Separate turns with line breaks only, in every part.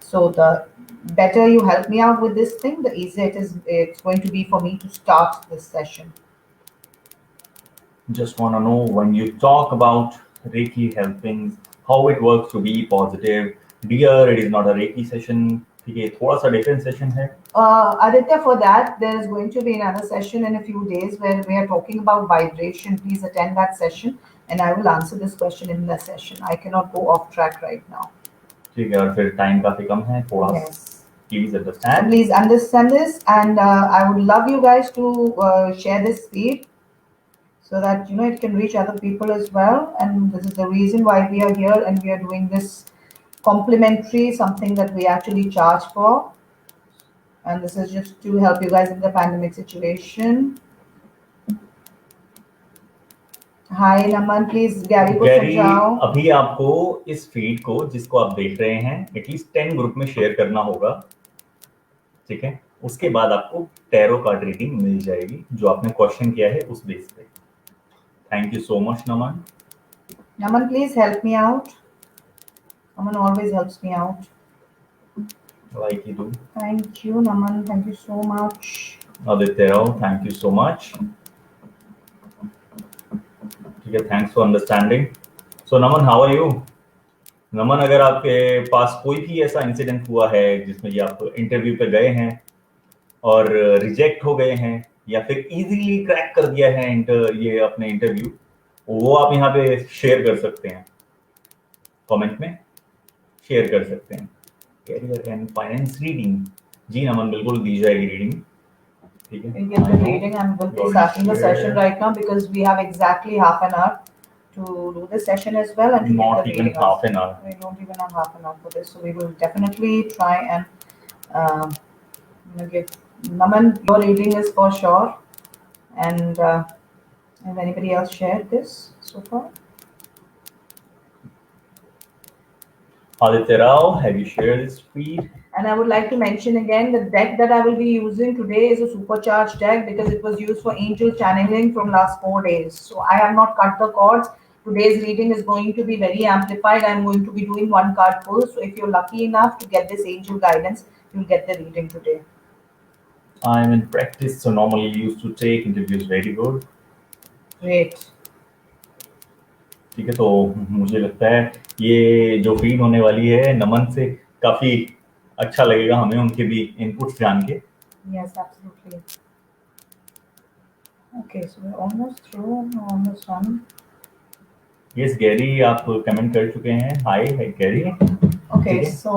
So the better you help me out with this thing, the easier it's going to be for me to start this session.
Just want to know, when you talk about Reiki helping, how it works to be positive. Dear, it is not a Reiki session. ठीक है, थोड़ा सा different session है.
Aditya, for that, there is going to be another session in a few days where we are talking about vibration. Please attend that session and I will answer this question in the session. I cannot go off track right now.
ठीक है, और फिर time काफी कम है थोड़ा.
Yes.
Please understand.
Please understand this, and I would love you guys to share this feed so that it can reach other people as well. And this is the reason why we are here, and we are doing this complimentary, something that we actually charge for. And this is just to help you guys in the pandemic situation. Hi Naman, please Gary को समझाओ.
अभी आपको इस feed को, जिसको आप देख रहे हैं, एटलीस्ट 10 ग्रुप में शेयर करना होगा. ठीक है, उसके बाद आपको टैरो कार्ड रीडिंग मिल जाएगी जो आपने क्वेश्चन किया है उस बेस पे. Thank you so much Naman.
Naman, please help me out. Naman always helps me out.
Like you do.
Thank you, Naman. Thank you so much.
Aditya Rao, thank you so much. ठीक है, thanks for understanding. So Naman, how are you? Naman, अगर आपके पास कोई भी ऐसा incident हुआ है जिसमें ये आप इंटरव्यू पे गए हैं और रिजेक्ट हो गए हैं, या फिर इजीली क्रैक कर दिया है ये अपने इंटरव्यू, वो आप यहाँ पे शेयर कर सकते हैं, कमेंट में शेयर कर सकते हैं. Career and finance reading. जी नमन, बिल्कुल दी जाएगी रीडिंग. ठीक है,
we'll get the reading. I'm going to be starting the session right now because we have exactly half an hour to do the session as well, and to
not
get the
even
reading
half an hour.
We don't even have half an hour for this, so we will definitely try and give Naman, your reading is for sure. And has anybody else shared this so far?
Aditya Rao, have you shared this feed?
And I would like to mention again, the deck that I will be using today is a supercharged deck because it was used for angel channeling from last 4 days. So I have not cut the cords. Today's reading is going to be very amplified. I'm going to be doing one card pull. So if you're lucky enough to get this angel guidance, you'll get the reading today.
I'm in practice, so normally used to take interviews. Very good.
Great.
ठीक है, तो मुझे लगता है ये जो feed होने वाली है नमन से काफी अच्छा लगेगा हमें, उनके भी इनपुट्स जान के.
Yes, absolutely. Okay, so we're almost through, almost done.
Yes, Gary, आप कमेंट कर चुके हैं. Hi, Gary.
Okay, so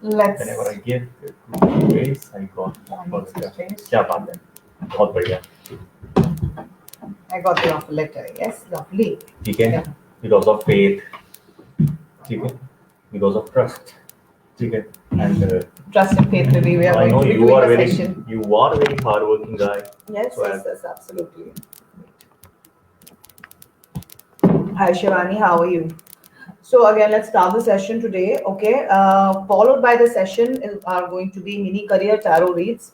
let's.
Whenever I give space, I got. क्या बात है, बहुत बढ़िया.
I got the offer letter. Yes, lovely.
ठीक है, because of faith. ठीक है, because of trust. ठीक है, and
trust and faith. Maybe we are
I know
going to be
you
doing
are
a
very
session.
you are a very hardworking guy.
Yes,
So
yes, absolutely. Hi Shivani, how are you? So again, let's start the session today. Okay, followed by the session are going to be mini career tarot reads,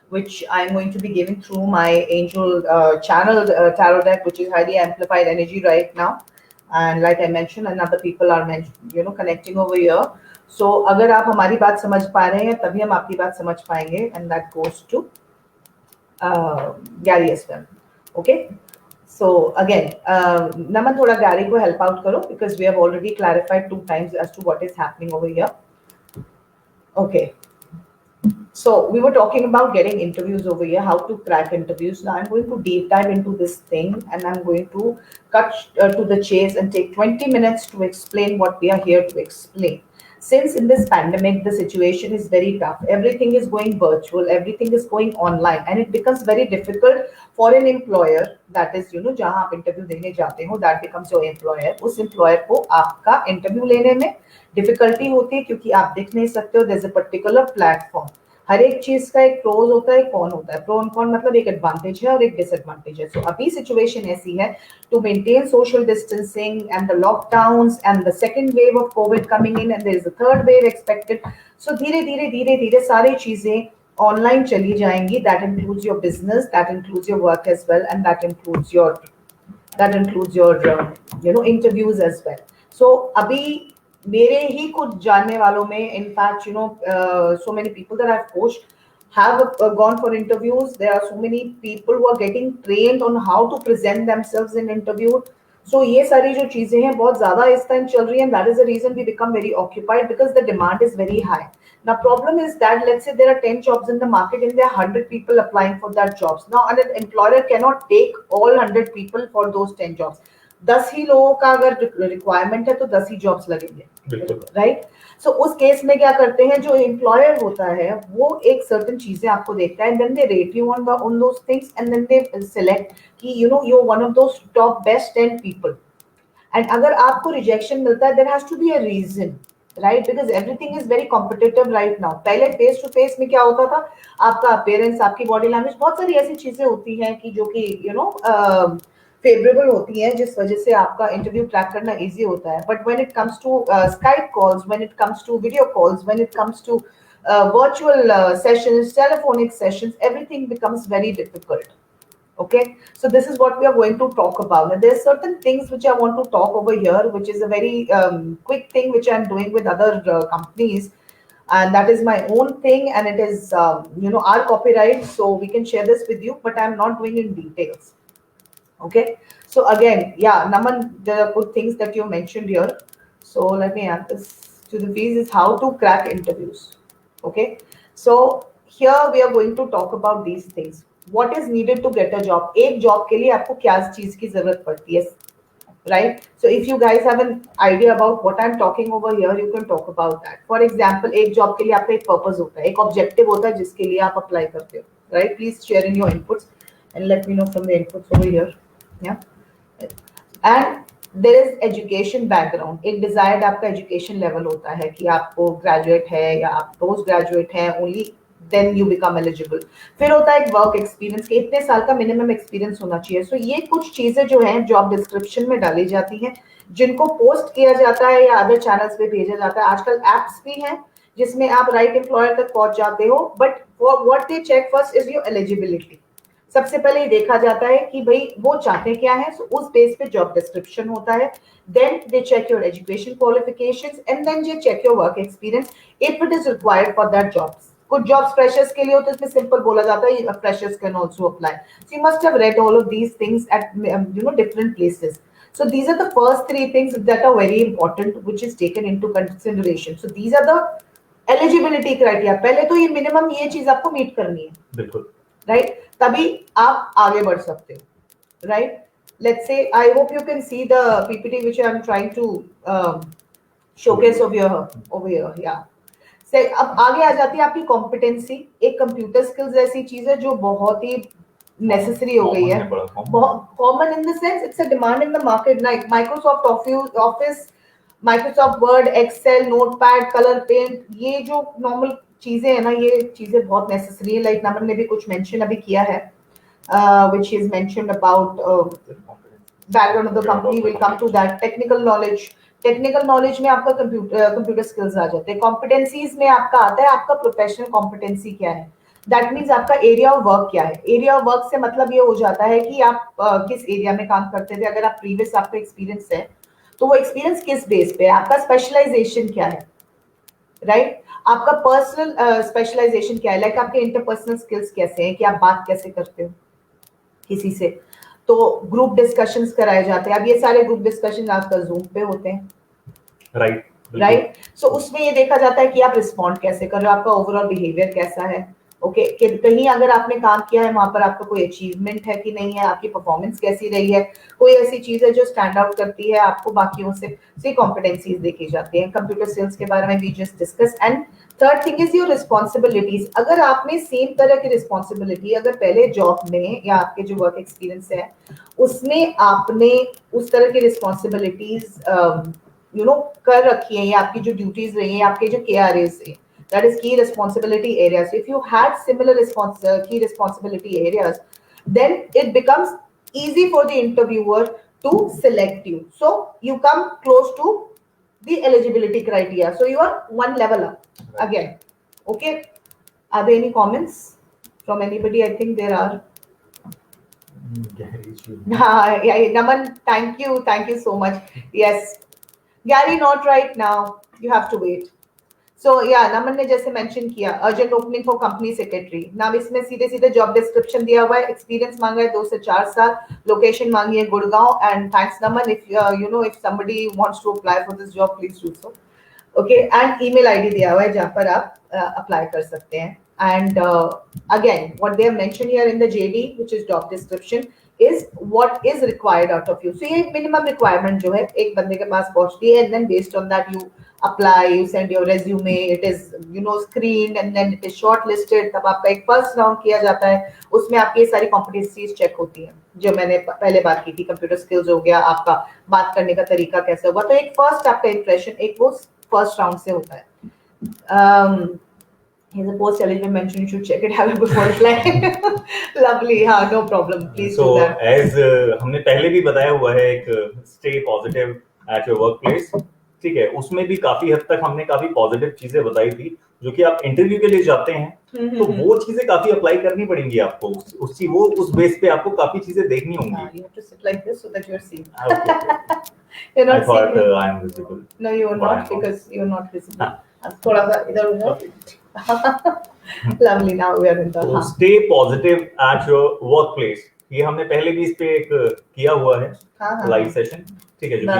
which I'm going to be giving through my angel channeled tarot deck, which is highly amplified energy right now. And like I mentioned, and other people are connecting over here. So अगर आप हमारी बात समझ पा रहे हैं तभी हम आपकी बात समझ पाएंगे, and that goes to Gary as well. Okay. So again, Naman, थोड़ा Gary को help out करो because we have already clarified 2 times as to what is happening over here. Okay. So we were talking about getting interviews over here, how to crack interviews. Now I'm going to deep dive into this thing, and I'm going to cut to the chase and take 20 minutes to explain what we are here to explain. Since in this pandemic, the situation is very tough. Everything is going virtual, everything is going online, and it becomes very difficult for an employer, that is, जहाँ आप interview देने जाते हो, that becomes your employer. उस employer को आपका interview लेने में difficulty होती है क्योंकि आप दिख नहीं सकते हो. There's a particular platform. हर एक चीज का एक प्रोज होता है, एक कॉन होता है. प्रो एंड कॉन मतलब एक एडवांटेज है और एक डिसएडवांटेज है. सो अभी सिचुएशन ऐसी है to maintain social distancing and the lockdowns and the second wave of covid coming in and there is a third wave expected. So धीरे धीरे सारी चीजें ऑनलाइन चली जाएंगी. That includes your business, that includes your work as well, and that includes your interviews as well. So अभी मेरे ही कुछ जानने वालों में, in fact so many people that I've coached have gone for interviews. There are so many people who are getting trained on how to present themselves in interview. So ये सारी जो चीजें हैं बहुत ज्यादा इस टाइम चल रही हैं, that is the reason we become very occupied because the demand is very high. Now problem is that let's say there are 10 jobs in the market and there are 100 people applying for that jobs. Now an employer cannot take all 100 people for those 10 jobs. 10 ही लोगों का अगर requirement है तो 10 ही jobs लगेंगे, right? सो उस case में क्या करते हैं, जो एम्प्लॉयर होता है वो एक सर्टेन चीजें आपको देखता है, then they rate you on those things and then they select कि you one of those top best 10 people. And अगर आपको रिजेक्शन मिलता है there has to be a reason, right? Because everything is very competitive right now. पहले face to face में क्या होता था, आपका अपेयरेंस, आपकी बॉडी लैंग्वेज, बहुत सारी ऐसी चीजें होती हैं कि जो कि फेवरेबल होती हैं, जिस वजह से आपका इंटरव्यू क्रैक करना इजी होता है. But when it comes to Skype calls, when it comes to video calls, when it comes to virtual sessions, telephonic sessions, everything becomes very difficult. Okay, so this is what we are going to talk about. And there's certain things which I want to talk over here, which is a very quick thing which I'm doing with other companies, and that is my own thing, and it is our copyright, so we can share this with you, but I'm not doing in details. Okay, so again, yeah, Naman, there are good things that you mentioned here. So let me add this to the piece is how to crack interviews. Okay, so here we are going to talk about these things. What is needed to get a job? एक job के लिए आपको क्या चीज की जरूरत पड़ती है, right? So if you guys have an idea about what I'm talking over here, you can talk about that. For example, एक job के लिए आपका एक purpose होता है, एक objective होता है जिसके लिए आप apply करते हो, right? Please share in your inputs and let me know from the inputs over here. Yeah, and there is education background. एक desired आपका education level होता है कि आपको graduate है या आप post graduate हैं, only then you become eligible. फिर होता है एक work experience, कि इतने साल का minimum experience होना चाहिए. So ये कुछ चीजें जो हैं job description में डाली जाती हैं, जिनको post किया जाता है या other channels पे भेजा जाता है. आजकल apps भी हैं जिसमें आप right employer तक पहुंच जाते हो, but what they check first is your eligibility. सबसे पहले ये देखा जाता है कि भाई वो चाहते क्या है, so उस बेस पे जॉब डिस्क्रिप्शन होता है. Then they check your education qualifications and then they check your work experience if it is required for that jobs. कुछ जॉब्स फ्रेशर्स के लिए होते हैं, इसमें सिंपल बोला जाता है freshers can also apply. So you must have read all of these things at different places. So these are the first three things that are very important, which is taken into consideration. So these are the eligibility criteria. पहले तो ये minimum ये चीज आपको meet करनी है, बिल्कुल, right? तभी आप आगे बढ़ सकते हो, right? Let's say I hope you can see the PPT which I am trying to showcase over here. Yeah, से अब आगे आ जाती है आपकी कॉम्पिटेंसी. एक कंप्यूटर स्किल्स ऐसी चीज है जो बहुत ही नेसेसरी हो गई है, बहुत common in the sense it's a demand in the market. Like Microsoft office, Microsoft word, Excel, notepad, colour paint, ये जो नॉर्मल चीजें है ना, ये चीजें बहुत नेसेसरी है. लाइक नमन ने भी कुछ मेंशन अभी किया है, which is mentioned about background of the company. Will come to that. Technical knowledge में आपका कंप्यूटर स्किल्स आ जाते हैं. कॉम्पिटेंसीज में आपका आता है आपका प्रोफेशनल कॉम्पिटेंसी क्या है. दैट मीन्स आपका एरिया ऑफ वर्क क्या है. एरिया ऑफ वर्क से मतलब ये हो जाता है कि आप किस एरिया में काम करते थे. अगर आप प्रीवियस आपका एक्सपीरियंस है तो वो एक्सपीरियंस किस बेस पे है, आपका स्पेशलाइजेशन क्या है, राइट? आपका पर्सनल स्पेशलाइजेशन क्या है, लाइक आपके इंटरपर्सनल स्किल्स कैसे हैं, कि आप बात कैसे करते हो किसी से. तो ग्रुप डिस्कशंस कराए जाते हैं. अब ये सारे ग्रुप डिस्कशन आजकल जूम पे होते हैं, राइट? सो उसमें ये देखा जाता है कि आप रिस्पॉन्ड कैसे कर रहे हो, आपका ओवरऑल बिहेवियर कैसा है. ओके, कहीं अगर आपने काम किया है वहां पर आपका कोई अचीवमेंट है कि नहीं है, आपकी परफॉर्मेंस कैसी रही है, कोई ऐसी चीज है जो स्टैंड आउट करती है आपको बाकियों से कॉम्पिटेंसीज देखी जाती हैं. कंप्यूटर स्किल्स के बारे में we just discuss. And third thing is your responsibilities. अगर आपने सेम तरह की रिस्पॉन्सिबिलिटी अगर पहले जॉब में या आपके जो वर्क एक्सपीरियंस है उसमें आपने उस तरह की रिस्पॉन्सिबिलिटीज कर रखी है, या आपकी जो ड्यूटीज रही है, आपके जो KRAs है, that is key responsibility areas. If you had similar key responsibility areas, then it becomes easy for the interviewer to select you. So you come close to the eligibility criteria. So you are one level up again. Okay, are there any comments from anybody? I think there are. Yeah, Naman, thank you so much. Yes, Gary, not right now. You have to wait. So yeah, नमन ने जैसे mention किया urgent opening for company secretary. नाम इसमें सीधे सीधे job description दिया हुआ है, एक्सपीरियंस मांगा है 2 से 4 साल, लोकेशन मांगी है Gurgaon. And thanks Naman, if you know if somebody wants to apply for this job please do so. Okay, and email ID दिया हुआ है जहां पर आप अप्लाई कर सकते हैं। And again what they have mention here in the JD which is job description is what is required out of you. So ये minimum requirement जो है एक बंदे के पास पहुंचती है, and then based on that you apply, you send your resume, it is you know screened and then it is shortlisted, तब आपका एक फर्स्ट राउंड किया जाता है, उसमें आपकी सारी कॉम्पिटेंसीज चेक होती हैं जो मैंने पहले बात की थी, कंप्यूटर स्किल्स हो गया, आपका बात करने का तरीका कैसा होगा, तो एक फर्स्ट आपका इंप्रेशन एक वो फर्स्ट राउंड से होता है। Here's a post eligible mention. You should check it out before applying. Lovely, हाँ, no problem. Please do that.
So as हमने पहले भी बताया हुआ है एक stay positive at your workplace, ठीक है, उसमें भी काफी हद तक हमने काफी पॉजिटिव चीजें बताई थी जो कि आप इंटरव्यू के लिए जाते हैं तो वो चीजें काफी अप्लाई करनी पड़ेंगी आपको, उस बेस पे आपको काफी चीजें देखनी होंगी।
You have to sit like this so that you're seen.
Okay.
You're not
I thought
seen.
I am visible.
No, you're
But
not
I'm
because you're not visible. थोड़ा सा इधर उधर। Lovely, now we are in the
तो stay positive at your workplace, ये हमने पहले भी इस पे एक किया हुआ है लाइव सेशन, ठीक है, जो कि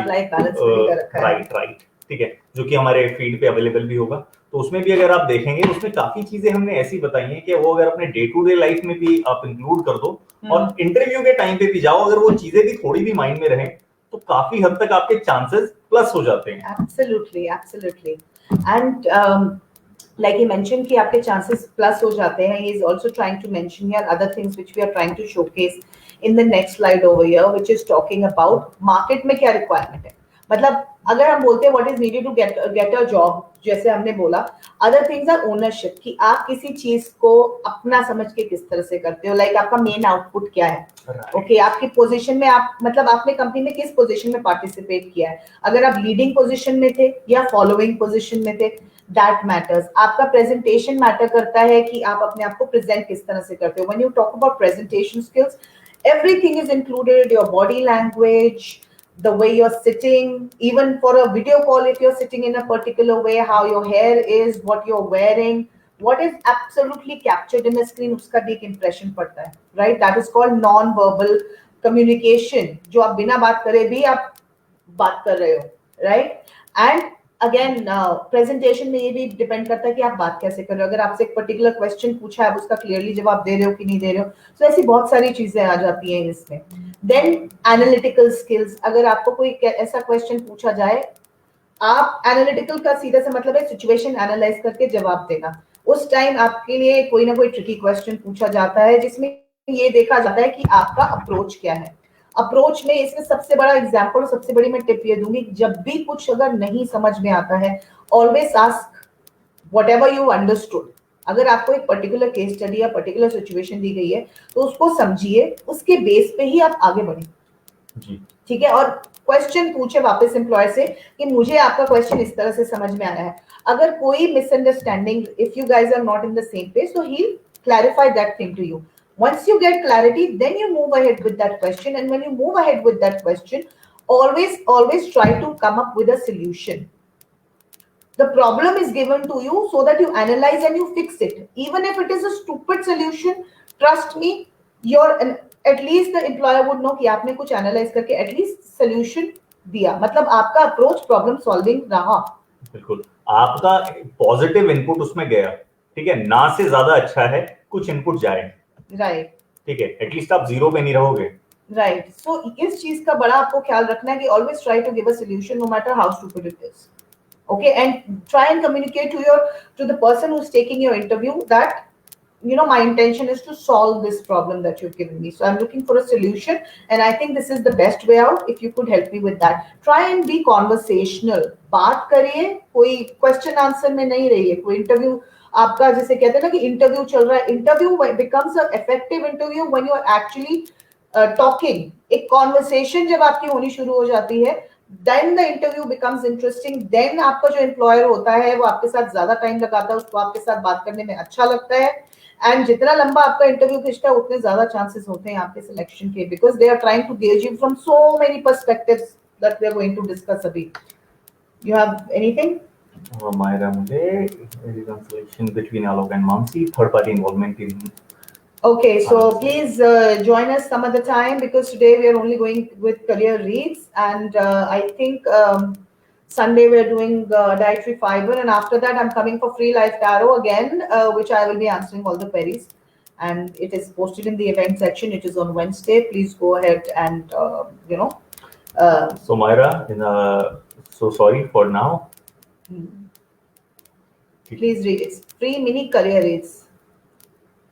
राइट, ठीक है, जो कि हमारे फीड पे अवेलेबल भी होगा। तो उसमें भी अगर आप देखेंगे उसमें काफी चीजें हमने ऐसी बताई हैं कि वो अगर अपने डे टू डे लाइफ में भी आप इंक्लूड कर दो और इंटरव्यू के टाइम पे भी जाओ, अगर वो चीजें भी थोड़ी भी माइंड में रहें तो काफी हद तक आपके चांसेस प्लस हो जाते हैं।
Absolutely and like he mentioned कि आपके chances plus हो जाते हैं। He is also trying to mention here other things which we are trying to showcase in the next slide over here, which is talking about market में क्या requirement है। मतलब अगर हम बोलते हैं what is needed to get a job, जैसे हमने बोला, other things are ownership, कि आप किसी चीज को अपना समझ के किस तरह से करते हो, like आपका मेन आउटपुट क्या है, ओके, आपकी पोजीशन में आप मतलब आपने कंपनी में किस पोजीशन में पार्टिसिपेट किया है, अगर आप लीडिंग पोजीशन में थे या फॉलोइंग पोजीशन में थे, दैट मैटर्स। आपका प्रेजेंटेशन मैटर करता है कि आप अपने आप को प्रेजेंट किस तरह से करते हो। When you talk about presentation skills, everything is included, your body language, the way you're sitting, even for a video call if you're sitting in a particular way, how your hair is, what you're wearing, what is absolutely captured in the screen, उसका भी एक impression पड़ता है, right? That is called non-verbal communication, जो आप बिना बात करे भी आप बात कर रहे हो, right? And अगेन प्रेजेंटेशन में ये भी डिपेंड करता है कि आप बात कैसे कर रहे हो। अगर आपसे एक पर्टिकुलर क्वेश्चन पूछा है, आप उसका क्लियरली जवाब दे रहे हो कि नहीं दे रहे हो, तो ऐसी बहुत सारी चीजें आ जाती हैं इसमें। देन एनालिटिकल स्किल्स, अगर आपको कोई ऐसा क्वेश्चन पूछा जाए, आप एनालिटिकल का सीधा सा मतलब है सिचुएशन एनालाइज करके जवाब देना। उस टाइम आपके लिए कोई ना कोई ट्रिकी क्वेश्चन पूछा जाता है जिसमें ये देखा जाता है कि आपका अप्रोच क्या है। अप्रोच में इसमें सबसे बड़ा एग्जांपल और सबसे बड़ी मैं टिप ये दूंगी, जब भी कुछ अगर नहीं समझ में आता है, always ask whatever you understood. अगर आपको एक पर्टिकुलर केस स्टडी या पर्टिकुलर सिचुएशन दी गई है तो उसको समझिए, उसके बेस पे ही आप आगे बढ़े, ठीक है। और क्वेश्चन पूछे वापस एम्प्लॉयर से कि मुझे आपका क्वेश्चन इस तरह से समझ में आया है। अगर कोई misunderstanding, if you guys are not in the same page, so he'll clarify that thing to you. Once you get clarity, then you move ahead with that question, and when you move ahead with that question, always try to come up with a solution. The problem is given to you so that you analyze and you fix it. Even if it is a stupid solution, trust me, at least the employer would know कि आपने कुछ analyze करके at least solution दिया, मतलब आपका approach problem solving रहा।
बिल्कुल, आपका पॉजिटिव इनपुट उसमें गया, ठीक है, ना से ज्यादा अच्छा है कुछ इनपुट जाए, राइट, ठीक है, एटलीस्ट आप जीरो पे नहीं रहोगे, राइट।
सो इस चीज का बड़ा आपको ख्याल रखना है कि always try to give a solution no matter how stupid it is, okay, and try and communicate to the person who's taking your interview that you know my intention is to solve this problem that you've given me, so I'm looking for a solution and I think this is the best way out. If you could help me with that, try and be conversational, बात करिए, कोई question answer में नहीं रहिए। कोई interview आपका जैसे कहते हैं ना कि इंटरव्यू चल रहा है, interview becomes a effective interview when you are actually talking. एक कॉन्वर्सेशन जब आपकी होनी शुरू हो जाती है, then the interview becomes interesting, then आपका जो एम्प्लॉयर होता है वो आपके साथ ज्यादा टाइम लगाता है, उसको आपके साथ बात करने में अच्छा लगता है, एंड जितना लंबा आपका इंटरव्यू खिंचता है उतने ज्यादा चांसेस होते हैं आपके सिलेक्शन के, because they are trying to gauge you from so many perspectives that we are going to discuss अभी। You have anything?
Myra, मुझे reconciliation between Alok and Mamsi, third party involvement in.
Okay, so
Anand.
please join us some other time, because today we are only going with career reads, and I think Sunday we are doing dietary fiber, and after that I'm coming for free life tarot again, which I will be answering all the queries, and it is posted in the event section. It is on Wednesday. Please go ahead and
So Myra, so sorry for now.
please read it. Free mini career reads.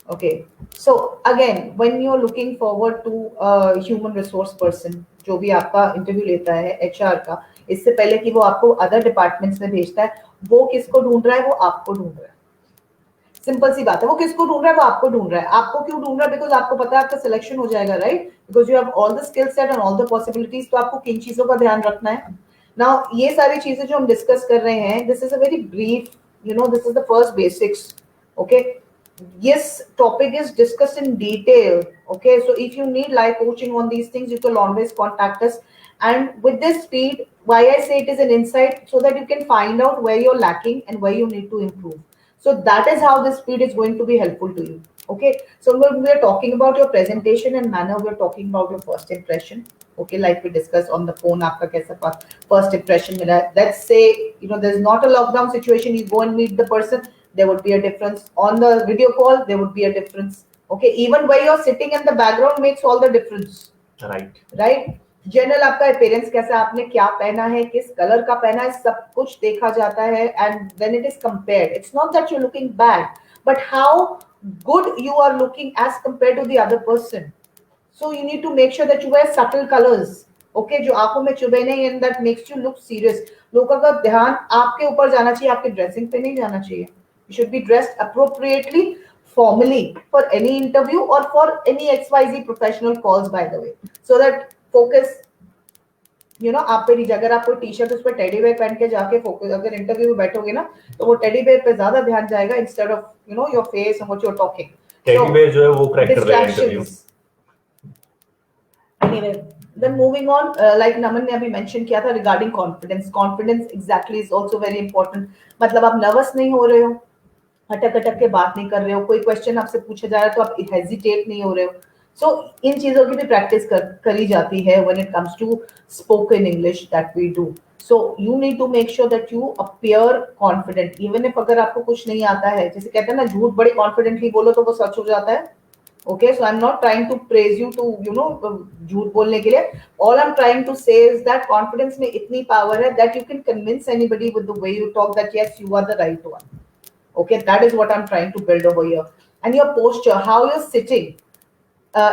Okay. So again, when you're looking forward to a human resource person, जो भी आपका interview लेता है HR का, इससे पहले कि वो आपको अदर डिपार्टमेंट्स में भेजता है, वो किसको ढूंढ रहा है? वो आपको ढूंढ रहा है। सिंपल सी बात है, वो किसको ढूंढ रहा है? वो आपको ढूंढ रहा है। आपको क्यों ढूंढ रहा है? बिकॉज आपको पता है आपका सिलेक्शन हो जाएगा, right? Because you have all the skill set and all the possibilities. तो आपको किन चीजों का ध्यान रखना है? नाउ ये सारी चीजें जो हम डिस्कस कर रहे हैं, this is a very brief, this is the first basics. Okay, yes, topic is discussed in detail. Okay, so if you need live coaching on these things, you can always contact us. And with this speed, why I say it is an insight, so that you can find out where you're lacking and where you need to improve. So that is how this speed is going to be helpful to you. Okay, so when we are talking about your presentation and manner, we are talking about your first impression. Okay, like we discussed on the phone, aapka kaisa first impression mila. Let's say there's not a lockdown situation, you go and meet the person, there would be a difference. On the video call, there would be a difference. Okay, even where you're sitting in the background makes all the difference. Right. General आपका appearance कैसा, आपने क्या पहना है, किस colour का पहना है, सब कुछ देखा जाता है। And when it is compared, it's not that you looking bad, but how good you are looking as compared to the other person. So you need to make sure that you wear subtle colors, okay, जो आंखों में चुभे नहीं, and that makes you look serious. लोगों का ध्यान आपके ऊपर जाना चाहिए, आपके ड्रेसिंग पे नहीं जाना चाहिए. You should be dressed appropriately, formally, for any interview or for any XYZ professional calls, by the way, so that focus आप पे नहीं. अगर आप कोई टी शर्ट उस पर टेडी बेयर पहन के जाके फोकस, अगर इंटरव्यू में बैठोगे ना, तो वो टेडी बेयर पे ज्यादा ध्यान जाएगा instead of your face and what you are talking.
Teddy bear जो है वो क्रैक कर रहा है interview.
Anyway, then moving on, like Naman ने अभी मेंशन किया था regarding confidence. Confidence exactly is also very important. मतलब आप नर्वस नहीं हो रहे हो, अटक अटक के बात नहीं कर रहे हो, कोई क्वेश्चन आपसे पूछा जा रहा है तो आप हेजिटेट नहीं हो रहे हो. सो इन चीजों की भी प्रैक्टिस करी जाती है when it comes to spoken English that we do. So you need to make sure that you appear confident, even if अगर आपको कुछ नहीं आता है. जैसे कहते हैं ना, झूठ बड़े कॉन्फिडेंटली बोलो तो वो सच हो जाता है. Okay, so I'm not trying to praise you to झूठ बोलने के लिए. All I'm trying to say is that confidence में इतनी power है that you can convince anybody with the way you talk that yes, you are the right one. Okay, that is what I'm trying to build over here. And your posture, how you're sitting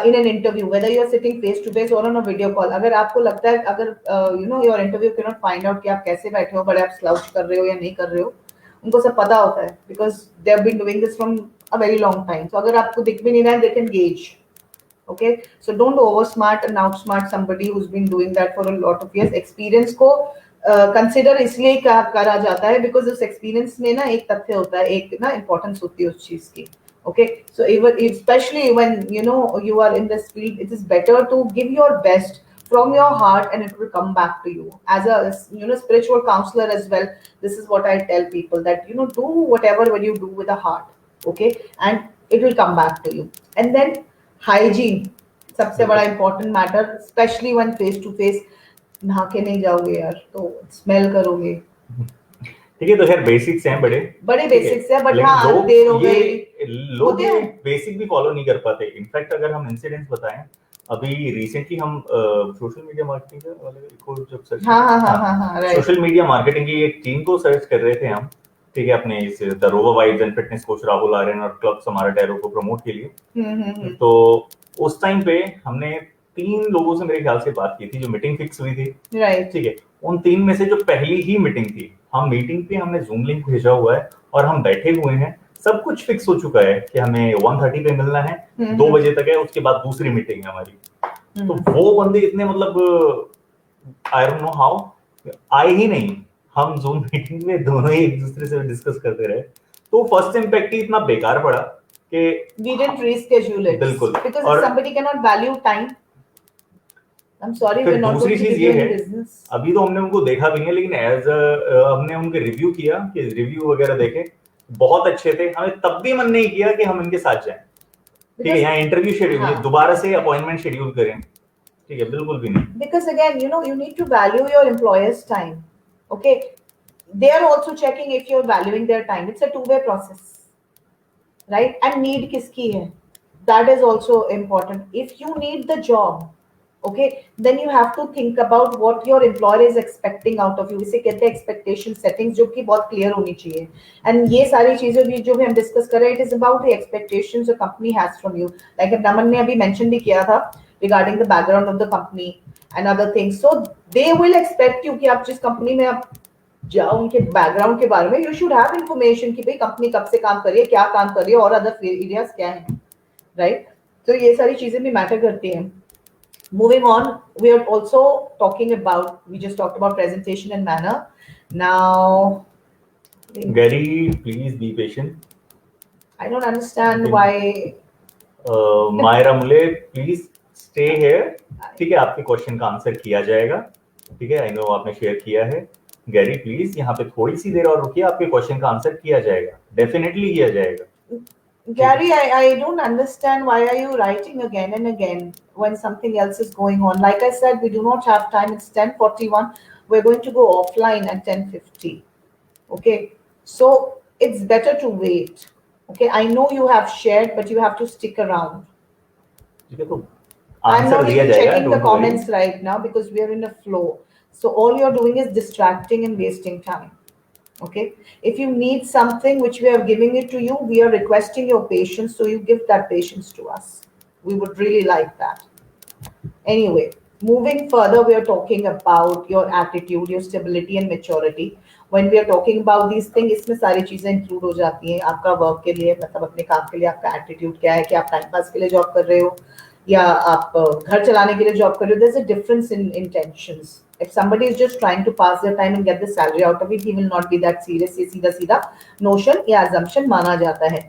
in an interview, whether you're sitting face to face or on a video call. अगर आपको लगता है, अगर your interview cannot find out कि आप कैसे बैठे हो, बड़े आप slouch कर रहे हो या नहीं कर रहे हो, उनको सब पता होता है, because they have been doing this from a very long time. So अगर आपको दिख भी नहीं रहा है, they can gauge. Okay, so don't oversmart and outsmart somebody who's been doing that for a lot of years. Experience को consider इसलिए करा जाता है because उस एक्सपीरियंस में ना एक तथ्य होता है, एक ना इंपॉर्टेंस होती है उस चीज की. Okay, so even especially when you are in this field, it is better to give your best from your heart, and it will come back to you. As a spiritual counselor as well, this is what I tell people, that do whatever when you do with a heart. Okay, and it will come back to you. And then hygiene, सबसे बड़ा important matter, especially when face to face. नहा के नहीं जाओगे यार तो smell करोगे.
ठीक है, तो खैर बेसिक्स हैं, बड़े
बेसिक्स है, बट हाँ देर हो गई,
लोग ये बेसिक भी फॉलो नहीं कर पाते. इनफैक्ट अगर हम इंसिडेंट्स बताएं, अभी रिसेंटली हम सोशल मीडिया मार्केटिंग वाले को जब सर्च सोशल मीडिया मार्केटिंग की एक टीम को सर्च कर रहे थे हम, ठीक है, अपने इस द रोवा vibes and fitness coach Rahul Aryan और क्लब समारा टैरो को प्रमोट के लिए. तो उस टाइम पे हमने 3 लोगों से मेरे ख्याल से बात की थी जो मीटिंग फिक्स हुई थी. ठीक है, उन 3 में से जो पहली ही मीटिंग थी, हम मीटिंग पे हमने जूम लिंक भेजा हुआ है और हम बैठे हुए हैं, सब कुछ फिक्स हो चुका है कि हमें 1:30 पे मिलना है, 2 बजे तक है, उसके बाद दूसरी मीटिंग है हमारी. तो वो बंदे इतने मतलब आई डोंट नो हाउ आए ही नहीं. हम जूम मीटिंग में दोनों ही एक दूसरे से डिस्कस करते रहे. तो फर्स्ट इम्पैक्ट ही इतना बेकार पड़ा कि
we didn't reschedule it.
बिल्कुल,
because if somebody cannot value time, I'm sorry,
फिर
we're not
दूसरी
going to
चीज
give
ये
you
है,
any business.
अभी तो हमने उनको देखा भी नहीं, लेकिन हमने उनके रिव्यू किया कि रिव्यू वगैरह देखे बहुत अच्छे थे, हमें तब भी मन नहीं किया कि हम इनके साथ जाएं। ठीक है, यहाँ इंटरव्यू शेड्यूल
हाँ.
दोबारा से अपॉइंटमेंट शेड्यूल करें, ठीक है, बिल्कुल भी नहीं।
Because again, you need to value your employer's time. Okay, they are also checking if you're valuing their time. It's a two-way process, right? And need kiski hai, that is also important. If you need the job, okay, then you have to think about what your employer is expecting out of you. इसे कहते हैं expectation settings, जो कि बहुत clear होनी चाहिए. And ये सारी चीजें भी जो भी हम discuss कर रहे हैं, it is about the expectations the company has from you. Like Naman ने अभी mention भी किया था regarding the background of the company and other things. So they will expect you कि आप जिस company में आप जाओ उनके बैकग्राउंड के बारे में, यू शुड हैव इंफॉर्मेशन कि भाई कंपनी कब से काम कर रही है, क्या काम कर रही है, और अदर एरियाज क्या हैं, राइट? तो ये सारी चीजें भी मैटर करती हैं. Moving on, we are also talking about, we just talked about presentation and manner. Now,
Gary, please be patient.
I don't understand why.
Myra Mule, please stay here. ठीक है, आपके क्वेश्चन का आंसर किया जाएगा. ठीक है, आई नो आपने शेयर किया है. गैरी प्लीज यहाँ पे थोड़ी सी देर और रुकिए, आपके क्वेश्चन का आंसर किया जाएगा, डेफिनेटली किया जाएगा.
Gary, I don't understand why are you writing again and again when something else is going on. Like I said, we do not have time. It's 10:41. We're going to go offline at 10:50. Okay, so it's better to wait. Okay, I know you have shared, but you have to stick around.
ठीक है, तो
I'm
answer
not
दिया
even
जाएगा,
checking the
don't worry.
comments right now because we are in a flow. So all you're doing is distracting and wasting time. Okay, if you need something which we are giving it to you, we are requesting your patience, so you give that patience to us. We would really like that. Anyway, moving further, we are talking about your attitude, your stability and maturity. When we are talking about these things, इसमें सारी चीजें include हो जाती हैं. आपका work के लिए, मतलब अपने काम के लिए आपका एटीट्यूड क्या है, कि आप टाइम पास के लिए जॉब कर रहे हो या आप घर चलाने के लिए जॉब कर रहे हो. There's a difference in intentions. If somebody is just trying to pass their time and get the salary out of it, he will not be that serious. ये सीधा सीधा नोशन या assumption माना जाता है.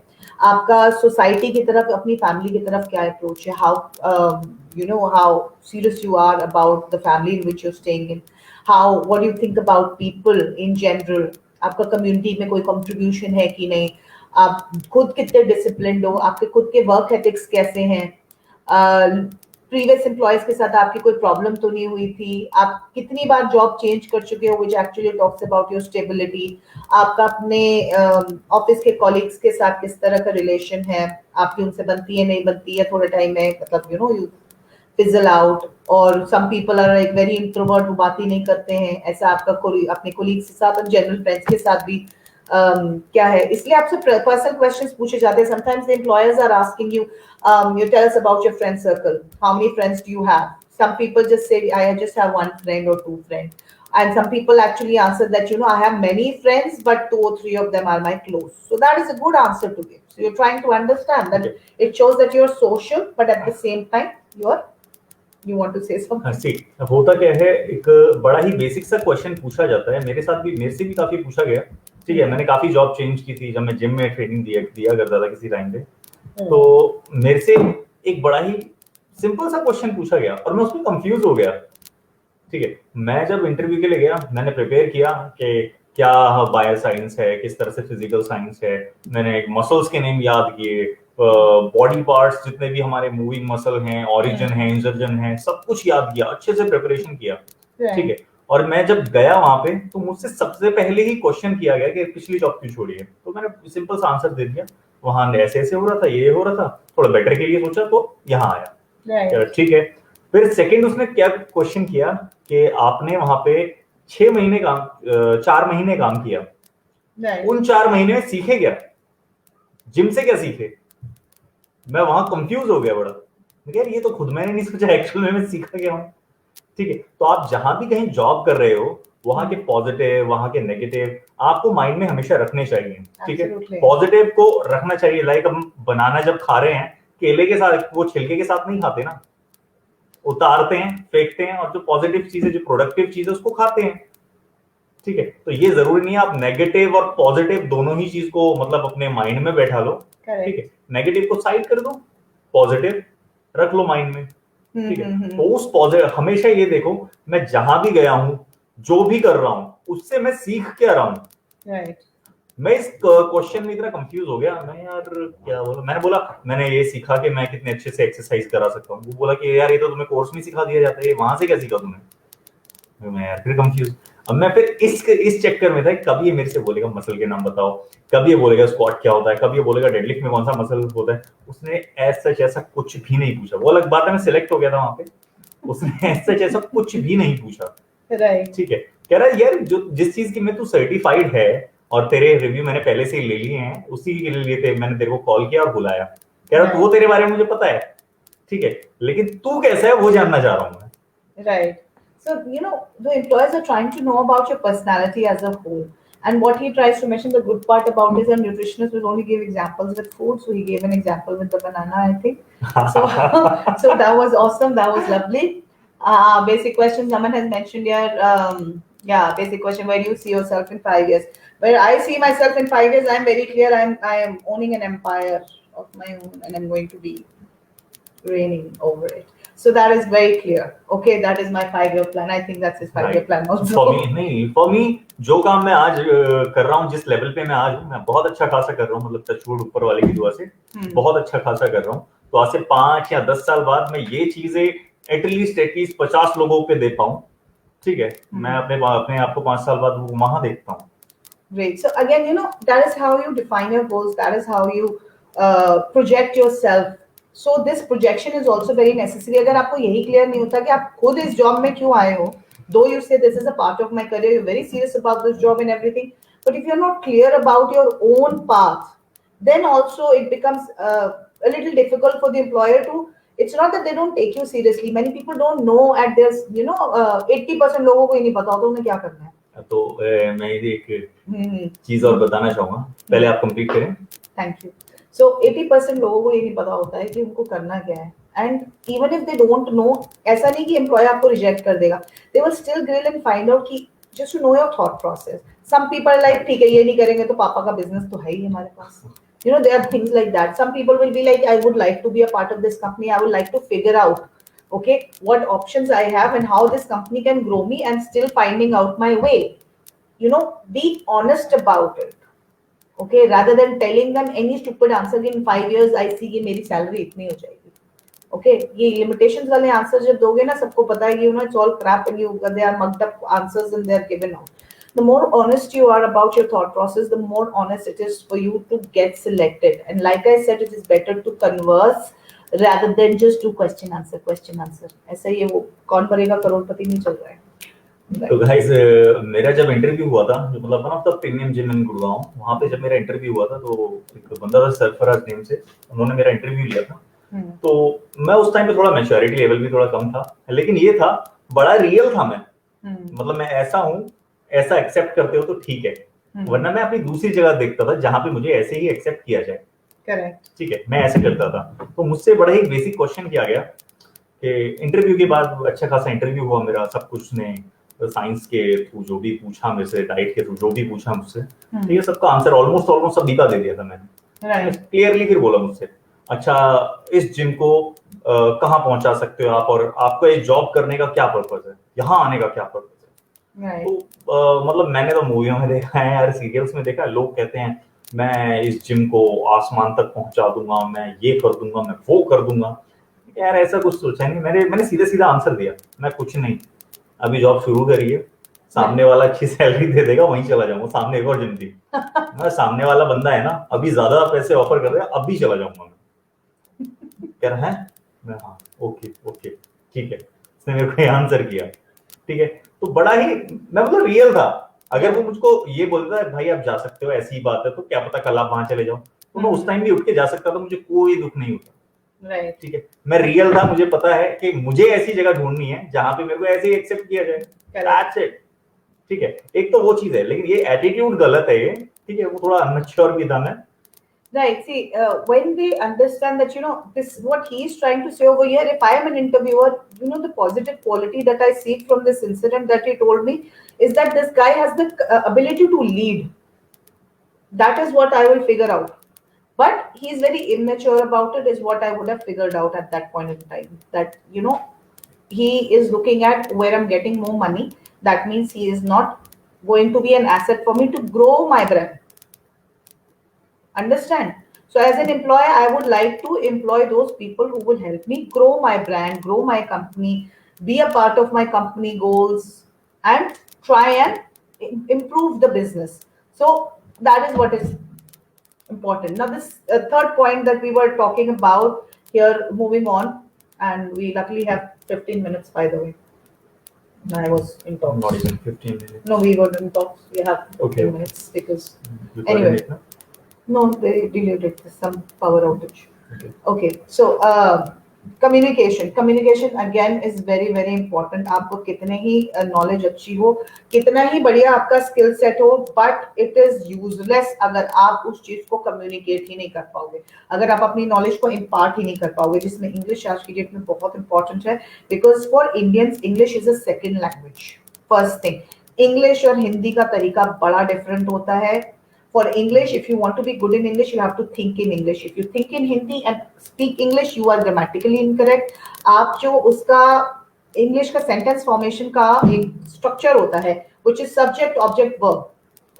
आपका सोसाइटी की तरफ, अपनी फैमिली की तरफ क्या अप्रोच है, how serious you are about the family in which you're staying in, what do you think about people in general, आपका कम्युनिटी में कोई कंट्रीब्यूशन है कि नहीं, आप खुद कितने डिसिप्लिन्ड हो, आपके खुद के वर्क एथिक्स कैसे हैं, प्रीवियस एम्प्लॉयज के साथ आपकी कोई प्रॉब्लम तो नहीं हुई थी, आप कितनी बार जॉब चेंज कर चुके हो, which actually talks about your stability, आपका अपने ऑफिस के कॉलीग्स के साथ किस तरह का रिलेशन है, आपकी उनसे बनती है नहीं बनती है, थोड़े टाइम में मतलब यू फिजल आउट, और some people are like very introvert, वो बात ही नहीं करते हैं, ऐसा आपका अपने कोलीग्स के साथ और जनरल फ्रेंड्स के साथ भी क्या है. इसलिए आपसे पर्सनल क्वेश्चंस पूछे जाते हैं. Sometimes the employers are asking you, you tell us about your friend circle, how many friends do you have. Some people just say I just have one friend or two friends, and some people actually answer that I have many friends but 2 or 3 of them are my close. So that is a good answer to give. So you're trying to understand that it shows that you're social, but at the same time you want to say something.
हाँ, सी होता क्या है, एक बड़ा ही basic सा question पूछा जाता है, मेरे से भी काफी पूछा गया. ठीक है, मैंने काफी जॉब चेंज की थी जब मैं जिम में ट्रेनिंग दिया करता था किसी टाइम पे. तो मेरे से एक बड़ा ही सिंपल सा क्वेश्चन पूछा गया और मैं उसमें कंफ्यूज हो गया. ठीक है, मैं जब इंटरव्यू के लिए गया, मैंने प्रिपेयर किया कि क्या बायो साइंस है, किस तरह से फिजिकल साइंस है, मैंने मसल्स के नेम याद किए, बॉडी पार्ट्स जितने भी हमारे मूविंग मसल हैं, ऑरिजिन है, इंसर्जन है, सब कुछ याद किया, अच्छे से प्रिपरेशन किया. ठीक है, और मैं जब गया वहां पे तो मुझसे सबसे पहले ही क्वेश्चन किया गया कि पिछली जॉब क्यों छोड़ी है. तो मैंने सिंपल सा आंसर दे दिया, वहां ऐसे ऐसे हो रहा था, ये हो रहा था, थोड़ा बेटर के लिए सोचा तो यहाँ आया. ठीक है, फिर सेकंड उसने क्या क्वेश्चन किया कि आपने वहां पे 4 महीने काम किया, उन 4 महीने में सीखे क्या, जिम से क्या सीखे. मैं वहां कंफ्यूज हो गया बड़ा, यार ये तो खुद मैंने नहीं सोचा एक्चुअल में मैं सीखा क्या हूं. ठीक है, तो आप जहां भी कहीं जॉब कर रहे हो, वहां के पॉजिटिव, वहां के नेगेटिव आपको माइंड में हमेशा रखने चाहिए. ठीक है, पॉजिटिव को रखना चाहिए. लाइक हम बनाना जब खा रहे हैं, केले के साथ, वो छिलके के साथ नहीं खाते ना, उतारते हैं, फेंकते हैं, और जो पॉजिटिव चीज है, जो प्रोडक्टिव चीज है, उसको खाते हैं. ठीक है, तो ये जरूरी नहीं है आप नेगेटिव और पॉजिटिव दोनों ही चीज को मतलब अपने माइंड में बैठा लो. ठीक है, नेगेटिव को साइड कर दो, पॉजिटिव रख लो माइंड में. ठीक है। तो उस पॉजिटिव हमेशा ये देखो, मैं जहां भी गया हूं, जो भी कर रहा हूं, उससे मैं सीख क्या रहा हूं।
राइट।
मैं इस क्वेश्चन में इतना कंफ्यूज हो गया, मैं यार क्या बोला, मैंने बोला मैंने ये सीखा कि मैं कितने अच्छे से एक्सरसाइज करा सकता हूँ। वो बोला कि यार ये तो तुम्हें कोर्स में सिखा दिया जाता है, वहां से क्या सीखा तुमने। मैं यार फिर कंफ्यूज। अब मैं फिर इस चक्कर में था, कभी ये मेरे से बोलेगा मसल के नाम बताओ, कभी ये बोलेगा स्क्वाट क्या होता है, कभी ये बोलेगा डेडलिफ्ट में कौन सा मसल होता है। उसने ऐसा कुछ भी नहीं पूछा। वो अलग बात है, मैं सिलेक्ट हो गया था वहां पे। उसने ऐसा कुछ भी नहीं पूछा।
राइट।
ठीक है। कह रहा है यार जो जिस चीज की में तू सर्टिफाइड है और तेरे रिव्यू मैंने पहले से ही ले लिए हैं, उसी के लिए मैंने तेरे को कॉल किया और बुलाया। कह रहा वो तेरे बारे में मुझे पता है, ठीक है, लेकिन तू कैसा है वो जानना चाह रहा हूं मैं।
Right. So, the employers are trying to know about your personality as a whole. And what he tries to mention, the good part about is a nutritionist will only give examples with food. So he gave an example with the banana, I think. So, so that was awesome. That was lovely. Basic question someone has mentioned here. Yeah, basic question. Where do you see yourself in 5 years? Where I see myself in 5 years, I'm very clear. I am owning an empire of my own, and I'm going to be reigning over it. So that is very clear. Okay, that is my 5 year plan. I think that's his 5 year plan also.
For me जो काम मैं आज कर रहा हूँ, जिस level पे मैं आज हूँ, मैं बहुत अच्छा खासा कर रहा हूँ। मतलब टचवुड ऊपर वाले की दुआ से बहुत अच्छा खासा कर रहा हूँ। तो आज से 5 या 10 साल बाद मैं ये चीजें एटलीस्ट 50 लोगों पे दे पाऊँ। ठीक है। मैं अपने आप को 5 साल बाद वहां देखता हूँ।
Great. So again, that is how you define your goals. That is how you project yourself. So this projection is also very necessary. अगर आपको यही clear नहीं होता कि आप खुद इस job में क्यों आए हो, though you say this is a part of my career, you're very serious about this job and everything, but if you're not clear about your own path, then also it becomes a little difficult for the employer to. It's not that they don't take you seriously. Many people don't know at their 80% लोगों को ही नहीं पता होता उन्हें क्या करना है।
तो मैं एक चीज और बताना चाहूंगा, पहले आप कंप्लीट करें।
Thank you. सो 80% लोगों को ये नहीं पता होता है कि उनको करना क्या है। And even if they don't know, ऐसा नहीं कि एम्प्लॉयर आपको रिजेक्ट कर देगा, they will still grill and find out कि just to know your thought process. Some people like ठीक है ये नहीं करेंगे तो पापा का बिजनेस तो है ही हमारे पास। there are things like that. Some people will be like, I would like to be a part of this company. I would like to figure out, okay, what options I have and how this company can grow me and still finding out my way. Be honest about it. Okay, rather than telling them any stupid answer in 5 years I see कि मेरी salary इतनी हो जाएगी। Okay, ये limitations वाले answer जब दोगे ना, सबको पता है कि it's all crap and they are mugged up answers and they are given out. The more honest you are about your thought process, the more honest it is for you to get selected. And like I said, it is better to converse rather than just do question answer. ऐसा ये वो कौन बनेगा करोड़पति नहीं चल रहा है।
तो गाइस मेरा जब इंटरव्यू हुआ था, जो मतलब one of the premium gym in Gurgaon, वहां पे जब मेरा इंटरव्यू हुआ था, तो एक बंदा था सरफराज नेम से, उन्होंने मेरा इंटरव्यू लिया था। तो मैं उस टाइम पे थोड़ा मैच्योरिटी लेवल भी थोड़ा कम था, लेकिन ये था बड़ा रियल था मैं। मतलब मैं ऐसा हूँ, ऐसा एक्सेप्ट करते हो तो ठीक है, वरना मैं अपनी दूसरी जगह देखता था जहां पे मुझे ऐसे ही एक्सेप्ट किया जाए। करेक्ट, ठीक है, मैं ऐसे करता था। तो मुझसे बड़ा ही बेसिक क्वेश्चन किया गया कि इंटरव्यू के बाद अच्छा खासा इंटरव्यू हुआ मेरा, सब कुछ ने साइंस के थ्रू जो भी पूछा मेरे से, डाइट के थ्रू जो भी पूछा मुझसे, ठीक है, सबका आंसर ऑलमोस्ट सभी का दे दिया था मैंने। क्लियरली फिर बोला मुझसे, अच्छा इस जिम को कहाँ पहुंचा सकते हो आप, और आपका ये जॉब करने का क्या पर्पस है, यहाँ आने का क्या पर्पस है। तो मतलब मैंने तो मूवियों में देखा है यार, सीरियल्स में देखा है, लोग कहते हैं मैं इस जिम को आसमान तक पहुंचा दूंगा, मैं ये कर दूंगा, मैं वो कर दूंगा। यार ऐसा कुछ सोचा नहीं। मैंने सीधा आंसर दिया, मैं कुछ नहीं, अभी जॉब शुरू करी है, सामने वाला अच्छी सैलरी दे देगा वहीं चला जाऊंगा। सामने एक और जिम थी, सामने वाला बंदा है ना अभी ज्यादा पैसे ऑफर कर रहा है, अभी चला जाऊंगा मैं। कह रहा है मैं, हाँ ओके ठीक है। उसने मेरे को आंसर किया, ठीक है। तो बड़ा ही मैं मतलब रियल था। अगर वो मुझको ये बोलता है भाई आप जा सकते हो, ऐसी बात है, तो क्या पता कल आप वहां चले जाओ, तो मैं उस टाइम भी उठ के जा सकता था, मुझे कोई दुख नहीं होता। राइट, ठीक है, मैं रियल था, मुझे पता है कि मुझे ऐसी जगह ढूंढनी है जहां पे मेरे को ऐसे ही एक्सेप्ट किया जाए। दैट्स इट, ठीक है। एक तो वो चीज है, लेकिन ये एटीट्यूड गलत है, ठीक है, वो थोड़ा अनमेच्योर भी था मैं। Right. See, when they understand that, this what he is trying to say over here. If I am an interviewer, the positive quality that I see from this incident that he told me is that this guy has the ability to lead. That is what I will figure out.
but he's very immature about it, is what I would have figured out at that point in time. That, he is looking at where I'm getting more money. That means he is not going to be an asset for me to grow my brand. Understand? So as an employer, I would like to employ those people who will help me grow my brand, grow my company, be a part of my company goals, and try and improve the business. So that is what is important. Now, this third point that we were talking about here, moving on, and we luckily have 15 minutes, by the way. I was in talks.
Not even 15 minutes.
No, we were in talks. We have 15
Okay.
minutes because
You
Anyway.
coordinate now?
no, they delayed it. Some power outage.
Okay.
Okay, so communication again is very important. आपको कितने ही knowledge अच्छी हो, कितना ही बढ़िया आपका skill set हो, but it is useless अगर आप उस चीज को communicate ही नहीं कर पाओगे, अगर आप अपनी knowledge को impart ही नहीं कर पाओगे, जिसमें English आज की डेट में बहुत important है, because for Indians English is a second language. First thing, English और हिंदी का तरीका बड़ा different होता है. For English, if you want to be good in English, you have to think in English. If you think in Hindi and speak English, you are grammatically incorrect. आप जो उसका English का sentence formation का एक structure होता है, which is subject, object, verb.